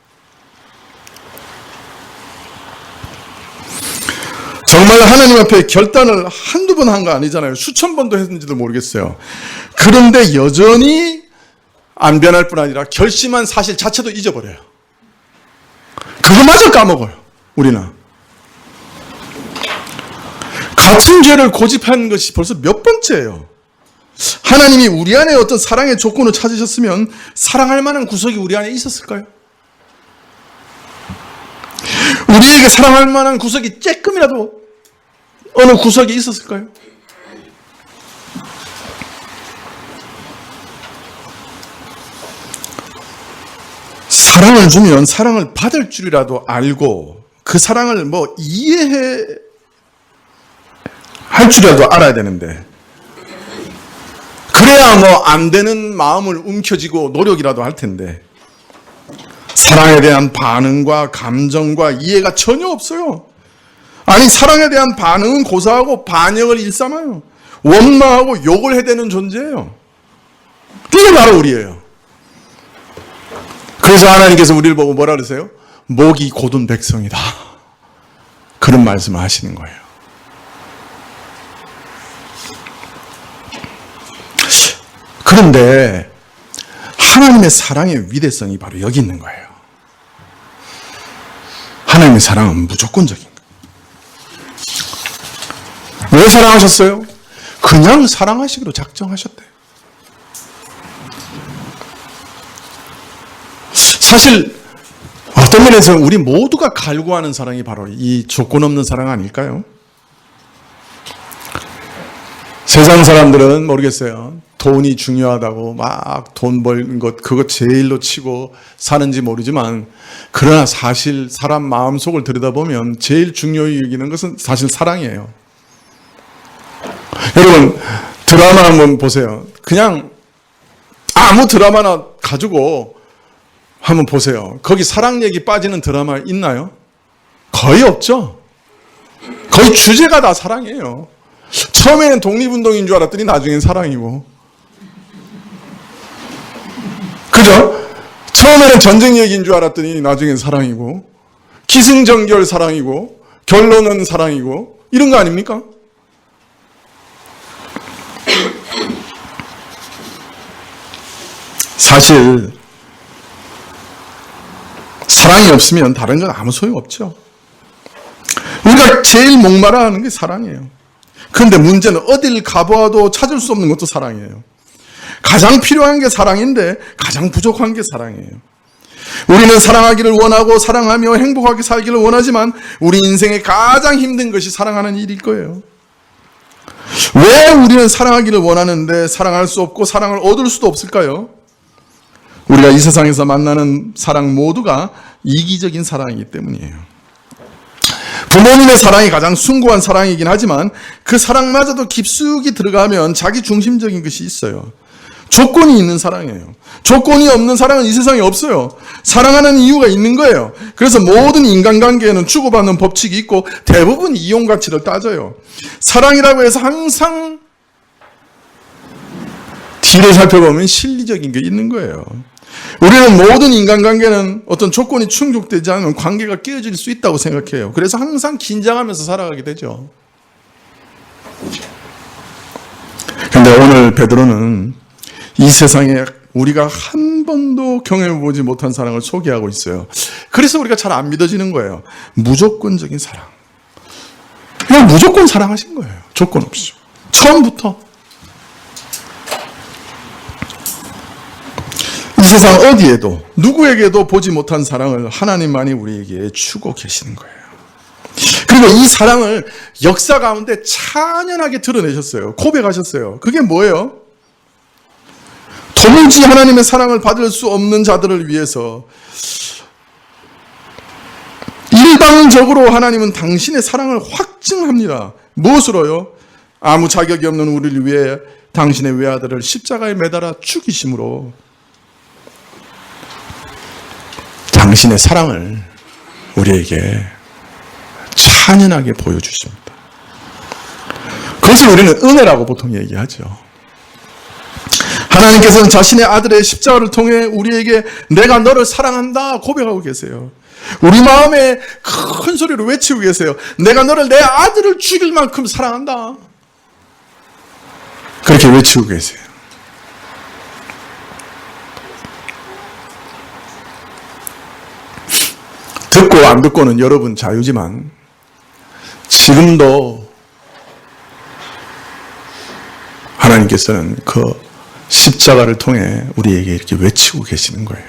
정말 하나님 앞에 결단을 한두 번 한 거 아니잖아요. 수천 번도 했는지도 모르겠어요. 그런데 여전히 안 변할 뿐 아니라 결심한 사실 자체도 잊어버려요. 그거마저 까먹어요. 우리는. 같은 죄를 고집한 것이 벌써 몇 번째예요. 하나님이 우리 안에 어떤 사랑의 조건을 찾으셨으면 사랑할 만한 구석이 우리 안에 있었을까요? 우리에게 사랑할 만한 구석이 조금이라도 어느 구석이 있었을까요? 사랑을 주면 사랑을 받을 줄이라도 알고 그 사랑을 이해할 줄이라도 알아야 되는데, 그래야 안 되는 마음을 움켜쥐고 노력이라도 할 텐데, 사랑에 대한 반응과 감정과 이해가 전혀 없어요. 아니, 사랑에 대한 반응은 고사하고 반역을 일삼아요. 원망하고 욕을 해대는 존재예요. 이게 바로 우리예요. 그래서 하나님께서 우리를 보고 뭐라 그러세요? 목이 곧은 백성이다. 그런 말씀을 하시는 거예요. 그런데 하나님의 사랑의 위대성이 바로 여기 있는 거예요. 하나님의 사랑은 무조건적인 거예요. 왜 사랑하셨어요? 그냥 사랑하시기로 작정하셨대요. 사실 어떤 면에서는 우리 모두가 갈구하는 사랑이 바로 이 조건 없는 사랑 아닐까요? 세상 사람들은 모르겠어요. 돈이 중요하다고 막 돈 버는 것 그거 제일로 치고 사는지 모르지만, 그러나 사실 사람 마음속을 들여다보면 제일 중요히 여기는 것은 사실 사랑이에요. 여러분 드라마 한번 보세요. 그냥 아무 드라마나 가지고 한번 보세요. 거기 사랑 얘기 빠지는 드라마 있나요? 거의 없죠. 거의 주제가 다 사랑이에요. 처음에는 독립운동인 줄 알았더니 나중엔 사랑이고, 그죠? 처음에는 전쟁 얘기인 줄 알았더니 나중엔 사랑이고, 기승전결 사랑이고, 결론은 사랑이고, 이런 거 아닙니까? 사실 사랑이 없으면 다른 건 아무 소용없죠. 우리가 제일 목말라하는 게 사랑이에요. 그런데 문제는 어딜 가보아도 찾을 수 없는 것도 사랑이에요. 가장 필요한 게 사랑인데 가장 부족한 게 사랑이에요. 우리는 사랑하기를 원하고 사랑하며 행복하게 살기를 원하지만 우리 인생의 가장 힘든 것이 사랑하는 일일 거예요. 왜 우리는 사랑하기를 원하는데 사랑할 수 없고 사랑을 얻을 수도 없을까요? 우리가 이 세상에서 만나는 사랑 모두가 이기적인 사랑이기 때문이에요. 부모님의 사랑이 가장 숭고한 사랑이긴 하지만 그 사랑마저도 깊숙이 들어가면 자기 중심적인 것이 있어요. 조건이 있는 사랑이에요. 조건이 없는 사랑은 이 세상에 없어요. 사랑하는 이유가 있는 거예요. 그래서 모든 인간관계에는 주고받는 법칙이 있고 대부분 이용 가치를 따져요. 사랑이라고 해서 항상 뒤를 살펴보면 실리적인 게 있는 거예요. 우리는 모든 인간관계는 어떤 조건이 충족되지 않으면 관계가 깨어질 수 있다고 생각해요. 그래서 항상 긴장하면서 살아가게 되죠. 그런데 오늘 베드로는 이 세상에 우리가 한 번도 경험해보지 못한 사랑을 소개하고 있어요. 그래서 우리가 잘 안 믿어지는 거예요. 무조건적인 사랑. 그냥 무조건 사랑하신 거예요. 조건 없이. 처음부터. 이 세상 어디에도 누구에게도 보지 못한 사랑을 하나님만이 우리에게 주고 계시는 거예요. 그리고 이 사랑을 역사 가운데 찬연하게 드러내셨어요. 고백하셨어요. 그게 뭐예요? 도무지 하나님의 사랑을 받을 수 없는 자들을 위해서 일방적으로 하나님은 당신의 사랑을 확증합니다. 무엇으로요? 아무 자격이 없는 우리를 위해 당신의 외아들을 십자가에 매달아 죽이심으로 당신의 사랑을 우리에게 찬연하게 보여주십니다. 그것을 우리는 은혜라고 보통 얘기하죠. 하나님께서는 자신의 아들의 십자가를 통해 우리에게 내가 너를 사랑한다 고백하고 계세요. 우리 마음에 큰 소리로 외치고 계세요. 내가 너를 내 아들을 죽일 만큼 사랑한다. 그렇게 외치고 계세요. 듣고 안 듣고는 여러분 자유지만 지금도 하나님께서는 그 십자가를 통해 우리에게 이렇게 외치고 계시는 거예요.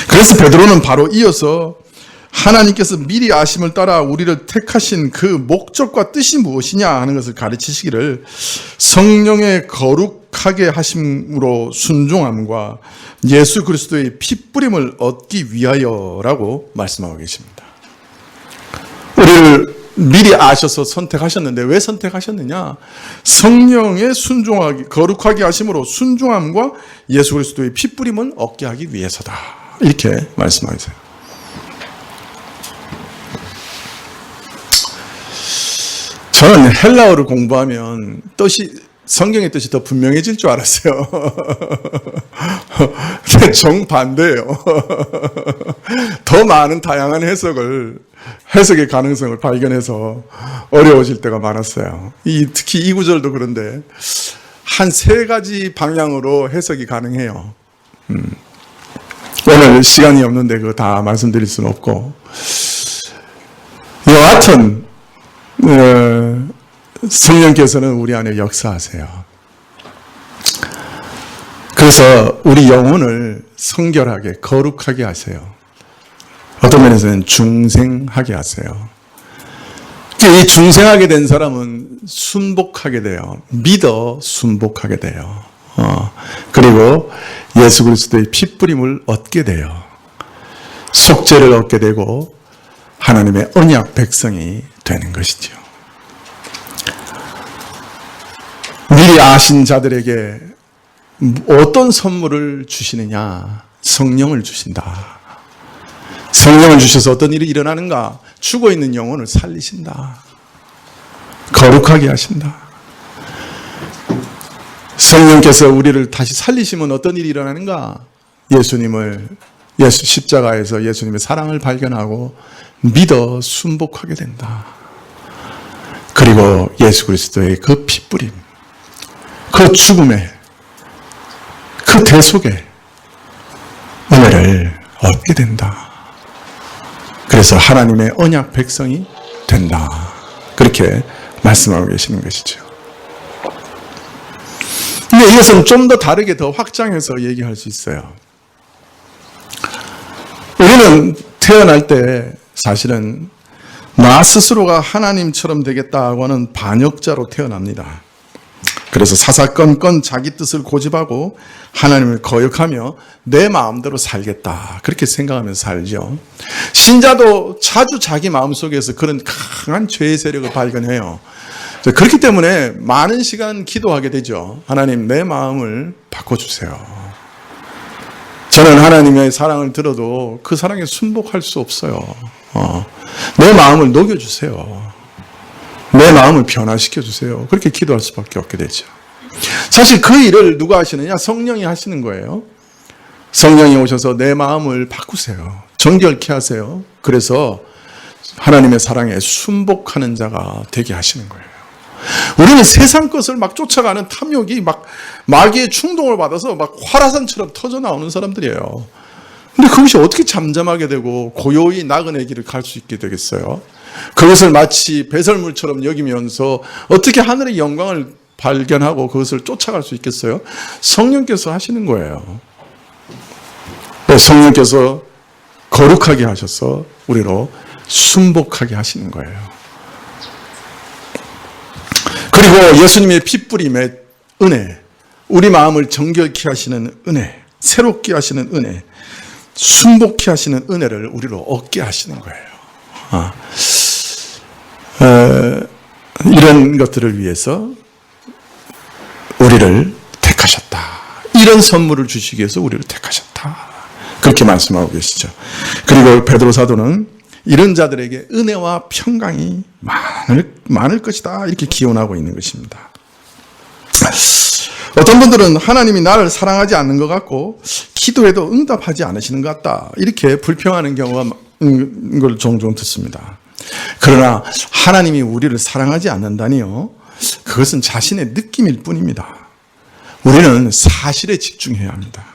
그래서 베드로는 바로 이어서 하나님께서 미리 아심을 따라 우리를 택하신 그 목적과 뜻이 무엇이냐 하는 것을 가르치시기를 성령의 거룩하게 하심으로 순종함과 예수 그리스도의 핏뿌림을 얻기 위하여라고 말씀하고 계십니다. 우리를 미리 아셔서 선택하셨는데 왜 선택하셨느냐? 성령의 순종하기, 거룩하게 하심으로 순종함과 예수 그리스도의 핏뿌림을 얻게 하기 위해서다. 이렇게 말씀하세요. 저는 헬라어를 공부하면 성경의 뜻이 더 분명해질 줄 알았어요. 근데 정반대예요. 더 많은 다양한 해석의 가능성을 발견해서 어려워질 때가 많았어요. 특히 이 구절도 그런데 한 3가지 방향으로 해석이 가능해요. 오늘 시간이 없는데 그거 다 말씀드릴 수는 없고, 여하튼 성령께서는 우리 안에 역사하세요. 그 그래서 우리 영혼을 성결하게 거룩하게 하세요. 어떤 면에서는 중생하게 하세요. 이 중생하게 된 사람은 순복하게 돼요. 믿어 순복하게 돼요. 그리고 예수 그리스도의 핏부림을 얻게 돼요. 속죄를 얻게 되고 하나님의 언약 백성이 되는 것이죠. 미리 아신 자들에게 어떤 선물을 주시느냐? 성령을 주신다. 성령을 주셔서 어떤 일이 일어나는가? 죽어있는 영혼을 살리신다. 거룩하게 하신다. 성령께서 우리를 다시 살리시면 어떤 일이 일어나는가? 십자가에서 예수님의 사랑을 발견하고 믿어 순복하게 된다. 그리고 예수 그리스도의 그 핏부림, 그 죽음의 그 대속의 은혜를 얻게 된다. 그래서 하나님의 언약 백성이 된다. 그렇게 말씀하고 계시는 것이죠. 근데 이것은 좀 더 다르게 더 확장해서 얘기할 수 있어요. 우리는 태어날 때 사실은 나 스스로가 하나님처럼 되겠다고 하는 반역자로 태어납니다. 그래서 사사건건 자기 뜻을 고집하고 하나님을 거역하며 내 마음대로 살겠다. 그렇게 생각하면서 살죠. 신자도 자주 자기 마음속에서 그런 강한 죄의 세력을 발견해요. 그렇기 때문에 많은 시간 기도하게 되죠. 하나님, 내 마음을 바꿔주세요. 저는 하나님의 사랑을 들어도 그 사랑에 순복할 수 없어요. 내 마음을 녹여주세요. 내 마음을 변화시켜주세요. 그렇게 기도할 수밖에 없게 되죠. 사실 그 일을 누가 하시느냐? 성령이 하시는 거예요. 성령이 오셔서 내 마음을 바꾸세요. 정결케 하세요. 그래서 하나님의 사랑에 순복하는 자가 되게 하시는 거예요. 우리는 세상 것을 막 쫓아가는 탐욕이 막 마귀의 충동을 받아서 막 활화산처럼 터져 나오는 사람들이에요. 근데 그것이 어떻게 잠잠하게 되고 고요히 나그네 길을 갈 수 있게 되겠어요? 그것을 마치 배설물처럼 여기면서 어떻게 하늘의 영광을 발견하고 그것을 쫓아갈 수 있겠어요? 성령께서 하시는 거예요. 성령께서 거룩하게 하셔서 우리로 순복하게 하시는 거예요. 그리고 예수님의 핏부림의 은혜, 우리 마음을 정결케 하시는 은혜, 새롭게 하시는 은혜, 순복케 하시는 은혜를 우리로 얻게 하시는 거예요. 이런 것들을 위해서 우리를 택하셨다. 이런 선물을 주시기 위해서 우리를 택하셨다. 그렇게 말씀하고 계시죠. 그리고 베드로 사도는 이런 자들에게 은혜와 평강이 많을 것이다. 이렇게 기원하고 있는 것입니다. 어떤 분들은 하나님이 나를 사랑하지 않는 것 같고 기도해도 응답하지 않으시는 것 같다. 이렇게 불평하는 경우가 걸 종종 듣습니다. 그러나 하나님이 우리를 사랑하지 않는다니요. 그것은 자신의 느낌일 뿐입니다. 우리는 사실에 집중해야 합니다.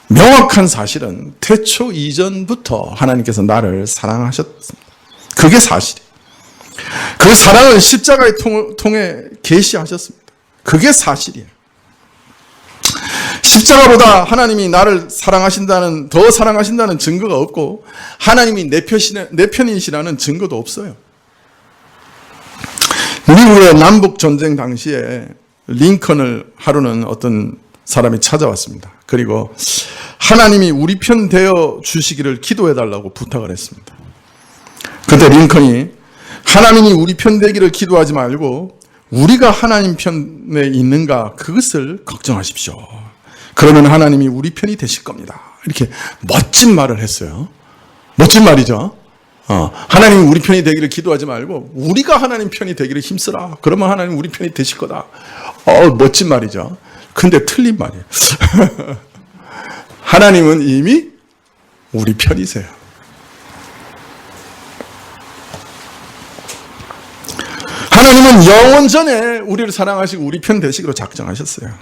명확한 사실은 태초 이전부터 하나님께서 나를 사랑하셨습니다. 그게 사실이에요. 그 사랑을 십자가에 통해 계시하셨습니다. 그게 사실이에요. 십자가보다 하나님이 나를 더 사랑하신다는 증거가 없고 하나님이 내 편이시라는 증거도 없어요. 미국의 남북전쟁 당시에 링컨을 하루는 어떤 사람이 찾아왔습니다. 그리고 하나님이 우리 편 되어 주시기를 기도해달라고 부탁을 했습니다. 그때 링컨이 하나님이 우리 편 되기를 기도하지 말고 우리가 하나님 편에 있는가 그것을 걱정하십시오. 그러면 하나님이 우리 편이 되실 겁니다. 이렇게 멋진 말을 했어요. 멋진 말이죠. 하나님이 우리 편이 되기를 기도하지 말고 우리가 하나님 편이 되기를 힘쓰라. 그러면 하나님 우리 편이 되실 거다. 멋진 말이죠. 근데 틀린 말이에요. 하나님은 이미 우리 편이세요. 하나님은 영원 전에 우리를 사랑하시고 우리 편 되시기로 작정하셨어요.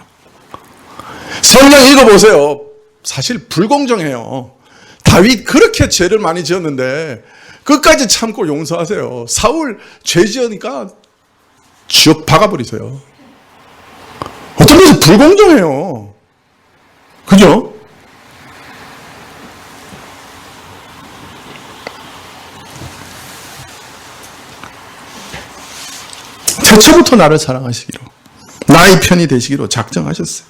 성경 읽어보세요. 사실 불공정해요. 다윗 그렇게 죄를 많이 지었는데 끝까지 참고 용서하세요. 사울 죄 지으니까 쥐어 박아버리세요. 어떤 면에서 불공정해요. 그죠? 태초부터 나를 사랑하시기로, 나의 편이 되시기로 작정하셨어요.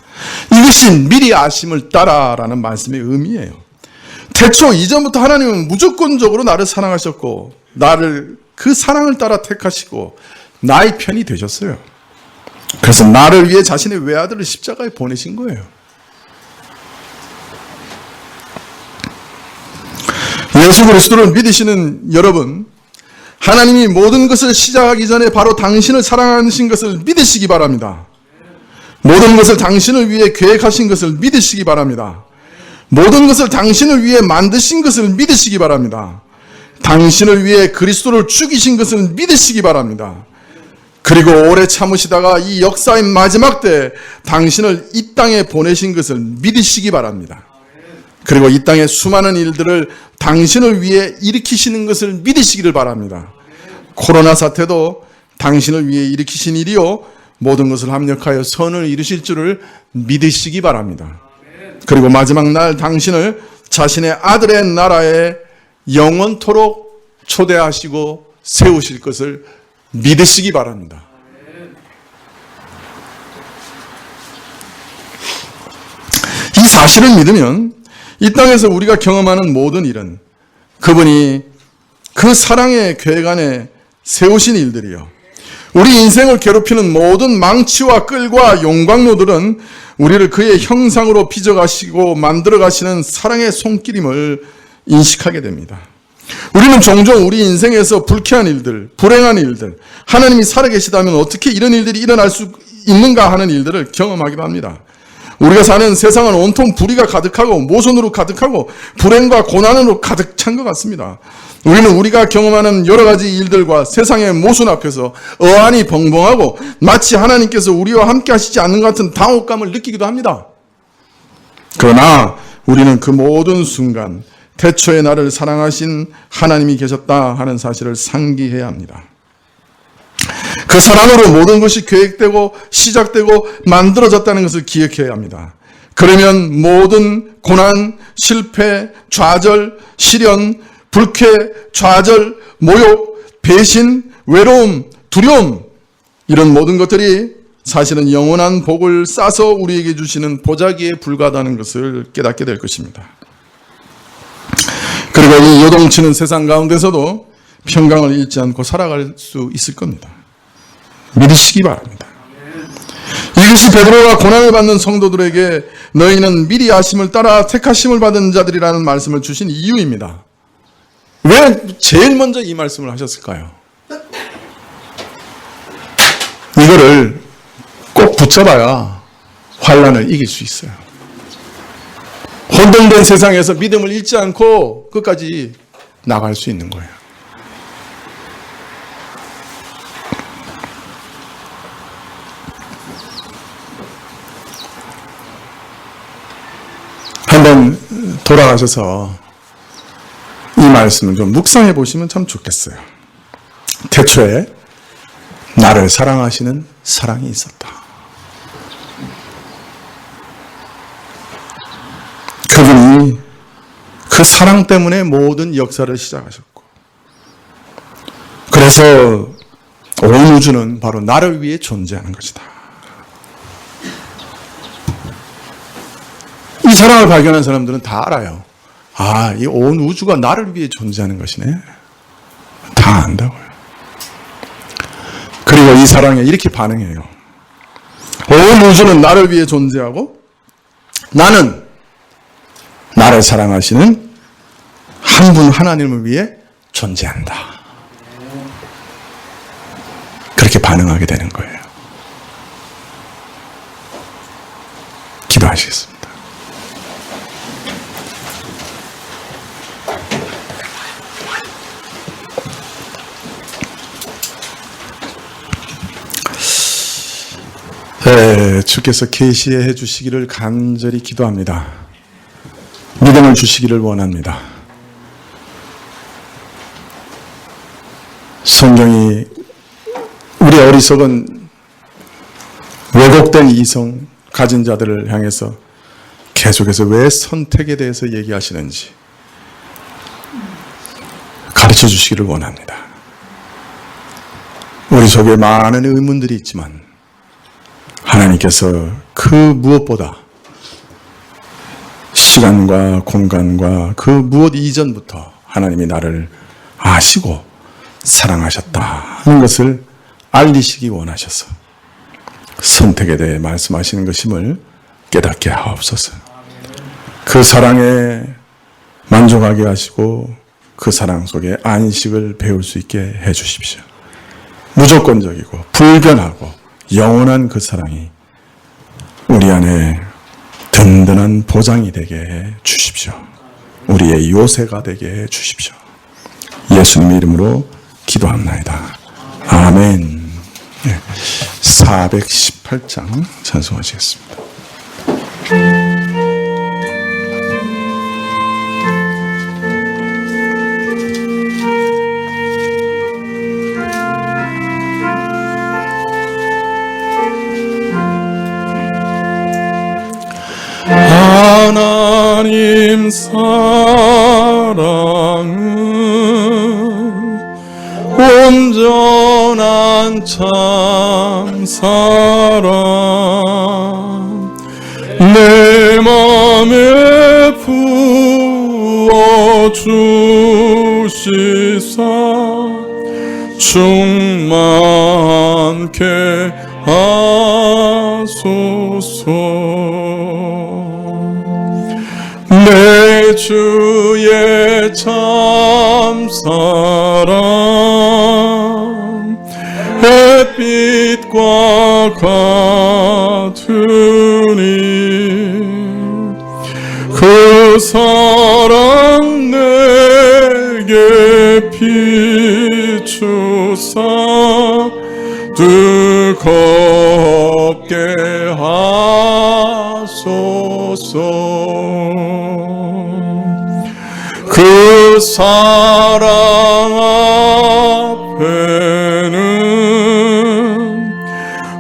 이것이 미리 아심을 따라라는 말씀의 의미예요. 태초 이전부터 하나님은 무조건적으로 나를 사랑하셨고, 나를 그 사랑을 따라 택하시고 나의 편이 되셨어요. 그래서 나를 위해 자신의 외아들을 십자가에 보내신 거예요. 예수 그리스도를 믿으시는 여러분, 하나님이 모든 것을 시작하기 전에 바로 당신을 사랑하신 것을 믿으시기 바랍니다. 모든 것을 당신을 위해 계획하신 것을 믿으시기 바랍니다. 모든 것을 당신을 위해 만드신 것을 믿으시기 바랍니다. 당신을 위해 그리스도를 죽이신 것을 믿으시기 바랍니다. 그리고 오래 참으시다가 이 역사의 마지막 때 당신을 이 땅에 보내신 것을 믿으시기 바랍니다. 그리고 이 땅의 수많은 일들을 당신을 위해 일으키시는 것을 믿으시기를 바랍니다. 코로나 사태도 당신을 위해 일으키신 일이요, 모든 것을 합력하여 선을 이루실 줄을 믿으시기 바랍니다. 그리고 마지막 날 당신을 자신의 아들의 나라에 영원토록 초대하시고 세우실 것을 믿으시기 바랍니다. 이 사실을 믿으면 이 땅에서 우리가 경험하는 모든 일은 그분이 그 사랑의 계획 안에 세우신 일들이요, 우리 인생을 괴롭히는 모든 망치와 끌과 용광로들은 우리를 그의 형상으로 빚어가시고 만들어가시는 사랑의 손길임을 인식하게 됩니다. 우리는 종종 우리 인생에서 불쾌한 일들, 불행한 일들, 하나님이 살아계시다면 어떻게 이런 일들이 일어날 수 있는가 하는 일들을 경험하기도 합니다. 우리가 사는 세상은 온통 불의가 가득하고 모순으로 가득하고 불행과 고난으로 가득 찬 것 같습니다. 우리는 우리가 경험하는 여러 가지 일들과 세상의 모순 앞에서 어안이 벙벙하고 마치 하나님께서 우리와 함께 하시지 않는 것 같은 당혹감을 느끼기도 합니다. 그러나 우리는 그 모든 순간 태초에 나를 사랑하신 하나님이 계셨다 하는 사실을 상기해야 합니다. 그 사랑으로 모든 것이 계획되고 시작되고 만들어졌다는 것을 기억해야 합니다. 그러면 모든 고난, 실패, 좌절, 시련, 불쾌, 좌절, 모욕, 배신, 외로움, 두려움, 이런 모든 것들이 사실은 영원한 복을 싸서 우리에게 주시는 보자기에 불과하다는 것을 깨닫게 될 것입니다. 그리고 이 요동치는 세상 가운데서도 평강을 잃지 않고 살아갈 수 있을 겁니다. 믿으시기 바랍니다. 이것이 베드로가 고난을 받는 성도들에게 너희는 미리 아심을 따라 택하심을 받은 자들이라는 말씀을 주신 이유입니다. 왜 제일 먼저 이 말씀을 하셨을까요? 이거를 꼭 붙잡아야 환난을 이길 수 있어요. 혼돈된 세상에서 믿음을 잃지 않고 끝까지 나갈 수 있는 거예요. 한번 돌아가셔서 이 말씀을 좀 묵상해 보시면 참 좋겠어요. 태초에 나를 사랑하시는 사랑이 있었다. 그분이 그 사랑 때문에 모든 역사를 시작하셨고, 그래서 온 우주는 바로 나를 위해 존재하는 것이다. 이 사랑을 발견한 사람들은 다 알아요. 아, 이 온 우주가 나를 위해 존재하는 것이네. 다 안다고요. 그리고 이 사랑에 이렇게 반응해요. 온 우주는 나를 위해 존재하고 나는 나를 사랑하시는 한 분 하나님을 위해 존재한다. 그렇게 반응하게 되는 거예요. 기도하시겠습니다. 주께서 계시해 주시기를 간절히 기도합니다. 믿음을 주시기를 원합니다. 성경이 우리 어리석은 왜곡된 이성, 가진 자들을 향해서 계속해서 왜 선택에 대해서 얘기하시는지 가르쳐 주시기를 원합니다. 우리 속에 많은 의문들이 있지만 하나님께서 그 무엇보다 시간과 공간과 그 무엇 이전부터 하나님이 나를 아시고 사랑하셨다는 것을 알리시기 원하셔서 선택에 대해 말씀하시는 것임을 깨닫게 하옵소서. 그 사랑에 만족하게 하시고 그 사랑 속에 안식을 배울 수 있게 해 주십시오. 무조건적이고 불변하고 영원한 그 사랑이 우리 안에 든든한 보장이 되게 해 주십시오. 우리의 요새가 되게 해 주십시오. 예수님의 이름으로 기도합나이다. 아멘. 418장 찬송하시겠습니다. 하나님 사랑은 온전한 참 사랑 내 맘에 부어 주시사 충만케 하소서. 내 주의 참사랑 햇빛과 같으니 그 사랑 내게 비추사 뜨겁게 하소서. 그 사랑 앞에는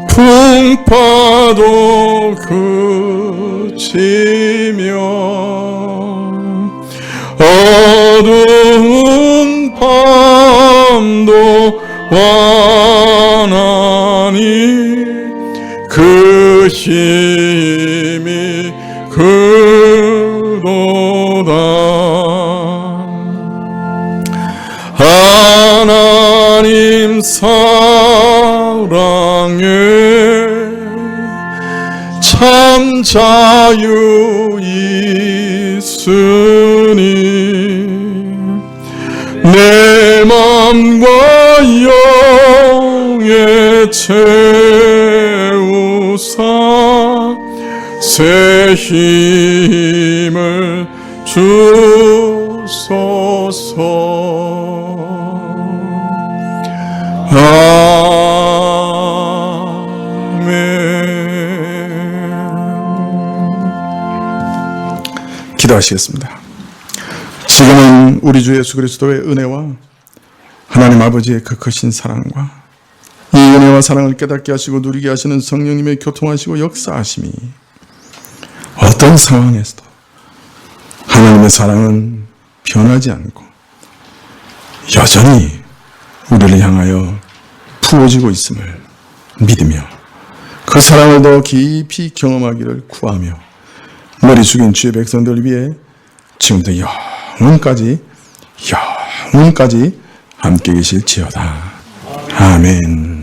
풍파도 그치며 어두운 밤도 완하니 그 힘이 그도다. 하나님 사랑에 참 자유 있으니 내 맘과 영에 채우사 새 힘을 주소서. 아멘. 기도하시겠습니다. 지금은 우리 주 예수 그리스도의 은혜와 하나님 아버지의 그 크신 사랑과 이 은혜와 사랑을 깨닫게 하시고 누리게 하시는 성령님의 교통하시고 역사하심이 어떤 상황에서도 하나님의 사랑은 변하지 않고 여전히 우리를 향하여 부어지고 있음을 믿으며 그 사랑을 더 깊이 경험하기를 구하며 머리 숙인 주의 백성들 위해 지금부터 영원까지 함께 계실지어다. 아멘.